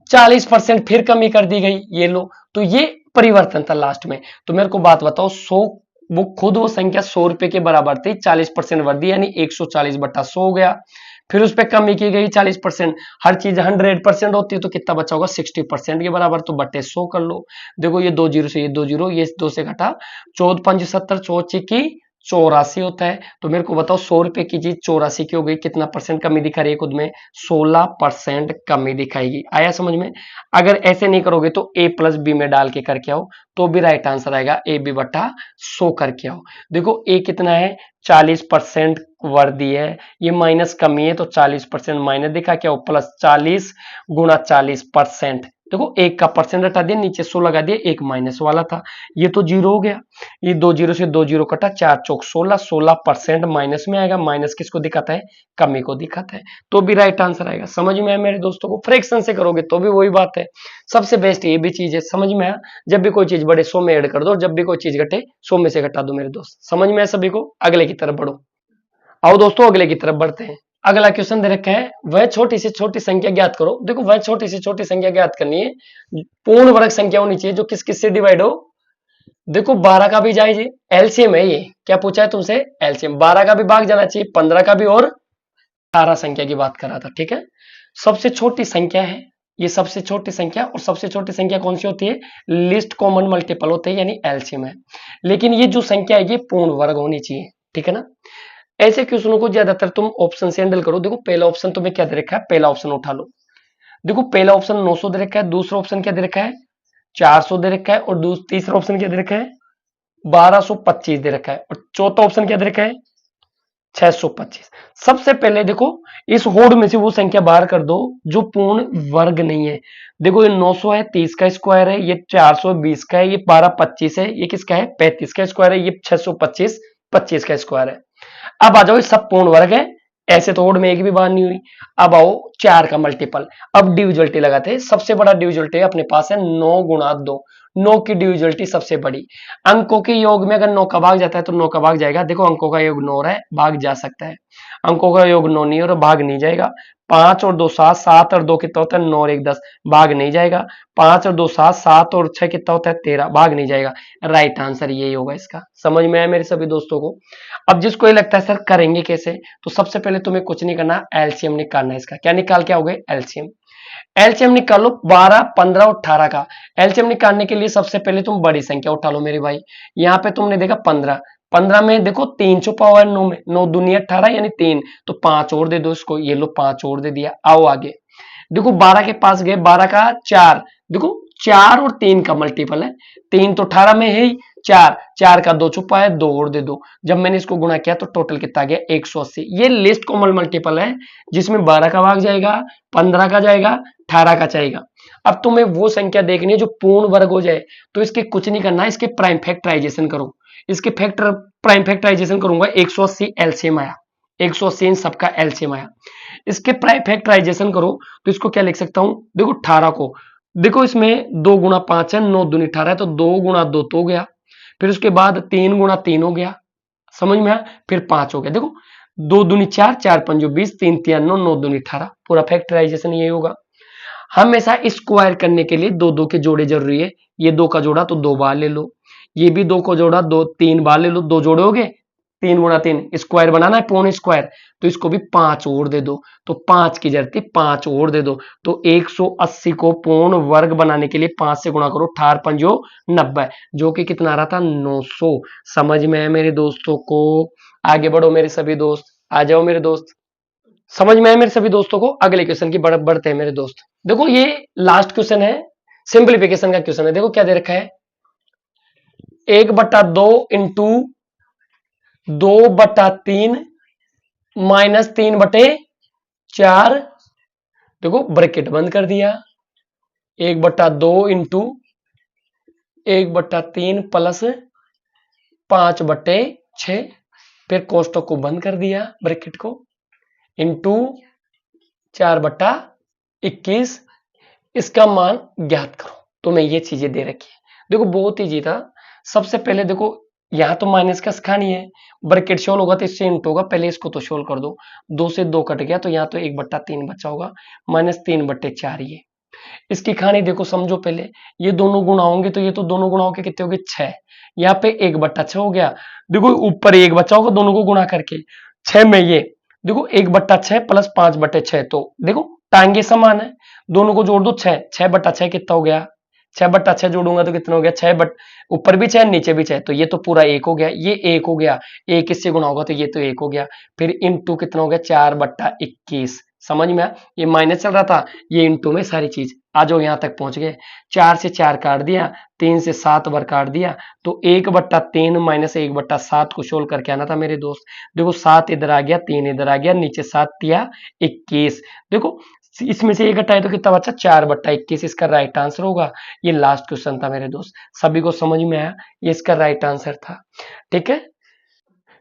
40% फिर कमी कर दी गई, ये लो, तो ये परिवर्तन था लास्ट में। तो मेरे को बात बताओ, 100 वो खुद वो संख्या 100 रुपए के बराबर थी, 40% वर्ग दी, यानी 140/100 हो गया, फिर उस पर कमी की गई 40%, हर चीज 100% होती है तो कितना बचा होगा 60% के बराबर, तो बटे 100 कर लो। देखो ये 2 जीरो से ये 2 जीरो, ये 2 से घटा, 14 5 70, 14 की 84 होता है, तो मेरे को बताओ 100 रुपए की चीज 84 की हो गई, कितना परसेंट कमी दिखा रही है खुद में, 16% कमी दिखाएगी। आया समझ में? अगर ऐसे नहीं करोगे तो a+b में डाल के करके आओ, तो भी राइट आंसर आएगा, ab/100 करके आओ। देखो a कितना है, 40% वर्दी है, ये माइनस कमी है, तो 40% माइनस दिखा क्या हो, प्लस 40 गुणा 40%, देखो एक का परसेंट हटा दिया, नीचे 100 लगा दिया, एक माइनस वाला था, ये तो जीरो हो गया, ये 2 जीरो से 2 जीरो कटा, 4 चौक 16, 16% माइनस में आएगा, माइनस किसको दिखाता है, कमी को दिखाता है, तो भी राइट आंसर आएगा। समझ में आया मेरे दोस्तों को? फ्रैक्शन से करोगे तो भी वही बात है, सबसे बेस्ट ये भी चीज है। समझ में आया? जब भी कोई चीज बढ़े 100 में ऐड कर दो, जब भी कोई चीज घटे 100 में से घटा दो मेरे दोस्त। समझ में आया सभी को? अगले की तरफ बढ़ो। आओ दोस्तों अगले की तरफ बढ़ते हैं। अगला क्वेश्चन दे रखा है, वह छोटी से छोटी संख्या ज्ञात करो। देखो वह छोटी से छोटी संख्या ज्ञात करनी है, पूर्ण वर्ग संख्या होनी चाहिए जो किस किस से डिवाइड हो। देखो 12 का भी जायज, एलसीएम है ये, क्या पूछा है तुमसे, एलसीएम, 12 का भी भाग जाना चाहिए, 15 का भी, और 18 संख्या की बात करा था, ठीक है। सबसे छोटी संख्या है ये, सबसे छोटी संख्या, और सबसे छोटी संख्या कौन सी होती है, लिस्ट कॉमन मल्टीपल होते हैं, यानी एलसीएम है। लेकिन ये जो संख्या है ये पूर्ण वर्ग होनी चाहिए, ठीक है ना। ऐसे क्वेश्चनों को ज्यादातर तुम ऑप्शन से हैंडल करो। देखो पहला ऑप्शन तुम्हें क्या दे रखा है, पहला ऑप्शन उठा लो। देखो पहला ऑप्शन 900 दे रखा है, दूसरा ऑप्शन क्या दे रखा है 400 दे रखा है, और तीसरा ऑप्शन क्या दे रखा है 1225 दे रखा है, और चौथा ऑप्शन क्या दे रखा है 625। सबसे पहले देखो इस होड़ में से वो संख्या बाहर कर दो जो पूर्ण वर्ग नहीं है। देखो ये 900 है, 30 का स्क्वायर है, ये 420 का है, ये 1225 है, ये किसका है 35 का स्क्वायर है, ये 625 25 का स्क्वायर है। अब आ जाओ, ये सब पूर्ण वर्ग है, ऐसे तो होड़ में एक भी बात नहीं हुई। अब आओ 4 का मल्टीपल, अब डिविजिबिलिटी लगाते हैं। सबसे बड़ा डिविजिबिलिटी अपने पास है 9 गुणा 2, 9 की डिविजिबिलिटी सबसे बड़ी। अंकों के योग में अगर 9 का भाग जाता है तो 9 का भाग जाएगा। देखो अंकों का योग 9 है, भाग जा सकता है, अंकों का योग 9 नहीं और भाग नहीं जाएगा। 5 और 2 7, 7 और 2 कितना होता है 9 और 1 10, भाग नहीं जाएगा। 5 और 2 7, 7 और 6 कितना होता है 13, भाग नहीं जाएगा। राइट आंसर यही होगा इसका। समझ में आया मेरे सभी दोस्तों को? अब जिसको ये लगता है सर करेंगे कैसे, तो सबसे पहले तुम्हें कुछ नहीं करना, एलसीएम निकालना है इसका। क्या निकाल के आओगे, एलसीएम। एलसीएम निकालो 12 15 और 18 का। एलसीएम निकालने के लिए सबसे पहले तुम बड़ी संख्या उठा लो मेरे भाई। यहाँ पे तुमने देखा 15, 15 में देखो 3 छुपा हुआ है 9 में, 9 दूनी 18 यानी 3, तो 5 और दे दो इसको, ये लो 5 और दे दिया। आओ आगे देखो 12 के पास गए, 12 का 4, देखो 4 और 3 का मल्टीपल है, 3 तो 18 में है ही, 4 4 का 2 छुपा है, 2 और दे दो। जब मैंने इसको गुणा किया तो टोटल कितना गया 180। ये लिस्ट कॉमन मल्टीपल है जिसमें 12 का भाग जाएगा, 15 का जाएगा, 18 का जाएगा। अब तुम्हें वो संख्या देखनी है जो पूर्ण वर्ग हो जाए, तो इसके कुछ नहीं करना है, इसके प्राइम फैक्टराइजेशन करो। इसके प्राइम फैक्टराइजेशन करूंगा, 180 एलसीएम आया, 180 इन सबका एलसीएम आया। इसके प्राइम फैक्टराइजेशन करो तो इसको क्या लिख सकता हूं, देखो 18 को, देखो इसमें 2 गुणा 5 है, 9 दूनी 18 है, तो 2 गुणा 2 तो हो गया, फिर उसके बाद 3 गुणा 3 हो गया, समझ में आया, फिर 5 हो गया। देखो 2 दूनी 4, 4 पंजो 20, 3 3 9, 9 दूनी 18, पूरा फैक्टराइजेशन यही होगा। हमेशा स्क्वायर करने के लिए 2 2 के जोड़े जरूरी है, ये 2 का जोड़ा तो 2 बार ले लो, ये भी 2 को जोड़ा, 2 3 बार ले लो, 2 जोड़ोगे 3 गुणा 3 स्क्वायर बनाना है, पूर्ण स्क्वायर, तो इसको भी 5 और दे दो, तो 5 की जरूरत थी, 5 और दे दो, तो 180 को पूर्ण वर्ग बनाने के लिए 5 से गुणा करो, 18 पंजो 90, जो कि कितना आ रहा था 900। समझ में है मेरे दोस्तों को? आगे बढ़ो मेरे सभी दोस्त, आ जाओ मेरे दोस्त, समझ में है मेरे सभी दोस्तों को? अगले क्वेश्चन की बढ़ते हैं मेरे दोस्त। देखो ये लास्ट क्वेश्चन है, सिंप्लीफिकेशन का क्वेश्चन है। देखो क्या दे रखा है, 1/2 इंटू 2/3 माइनस 3/4। देखो ब्रैकेट बंद कर दिया, 1/2 इंटू 1/3 प्लस 5/6, फिर कोष्टक को बंद कर दिया ब्रैकेट को, इंटू 4/21, इसका मान ज्ञात करो। तो मैं ये चीजें दे रखी है। देखो बहुत ईजी था। सबसे पहले देखो यहां तो माइनस का कहानी है, ब्रैकेट सोल्व होगा तो इससे इंट होगा, पहले इसको तो सोल्व कर दो, 2 से 2 कट गया, तो यहाँ तो 1/3 बचा होगा, माइनस 3/4। ये इसकी कहानी देखो, समझो पहले, ये दोनों गुणा होंगे तो ये तो दोनों गुणा होके कितने हो गए 6, यहाँ पे 1/6 हो गया। देखो ऊपर 1 बचा होगा दोनों को गुणा करके, 6 में ये देखो 1/6 प्लस 5/6, तो देखो टांगे समान है, दोनों को जोड़ दो 6, 6/6 कितना हो गया, 6/6 जोड़ूंगा तो कितना हो गया 6 बट ऊपर भी 6 नीचे भी 6, तो ये तो पूरा 1 हो गया, ये 1 हो गया, 1 इससे गुणा होगा तो ये तो 1 हो गया, फिर इंटू कितना हो गया 4/21। समझ में आया? ये माइनस चल रहा था, ये इंटू में सारी चीज, आ जाओ यहां तक पहुंच गए, 4 से 4 काट दिया, 3 से 7 बार काट दिया, तो 1/3 माइनस 1/7 को सोल्व करके आना था मेरे दोस्त। देखो 7 इधर आ गया, 3 इधर आ गया, नीचे 7 तिया 21, देखो इसमें से 1 घटाए तो कितना बचा 4/21, इसका राइट आंसर होगा। ये लास्ट क्वेश्चन था मेरे दोस्त, सभी को समझ में आया? ये इसका राइट आंसर था। ठीक है,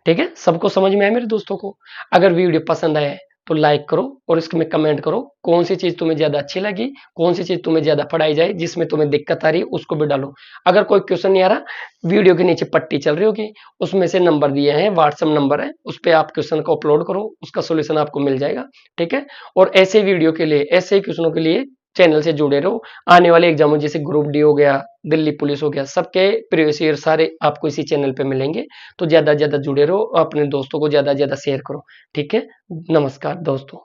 ठीक है, सबको समझ में आया मेरे दोस्तों को? अगर वीडियो पसंद आए तो लाइक करो और इसमें कमेंट करो कौन सी चीज तुम्हें ज्यादा अच्छी लगी, कौन सी चीज तुम्हें ज्यादा पढ़ाई जाए, जिसमें तुम्हें दिक्कत आ रही है उसको भी डालो। अगर कोई क्वेश्चन नहीं आ रहा, वीडियो के नीचे पट्टी चल रही होगी, उसमें से नंबर दिए हैं, व्हाट्सएप नंबर है, उस पर आप क्वेश्चन को अपलोड करो, उसका सोल्यूशन आपको मिल जाएगा। ठीक है, और ऐसे वीडियो के लिए, ऐसे ही क्वेश्चनों के लिए चैनल से जुड़े रहो। आने वाले एग्जामों जैसे ग्रुप डी हो गया, दिल्ली पुलिस हो गया, सबके प्रीवियस ईयर सारे आपको इसी चैनल पे मिलेंगे। तो ज्यादा से ज्यादा जुड़े रहो, अपने दोस्तों को ज्यादा से ज्यादा शेयर करो। ठीक है, नमस्कार दोस्तों।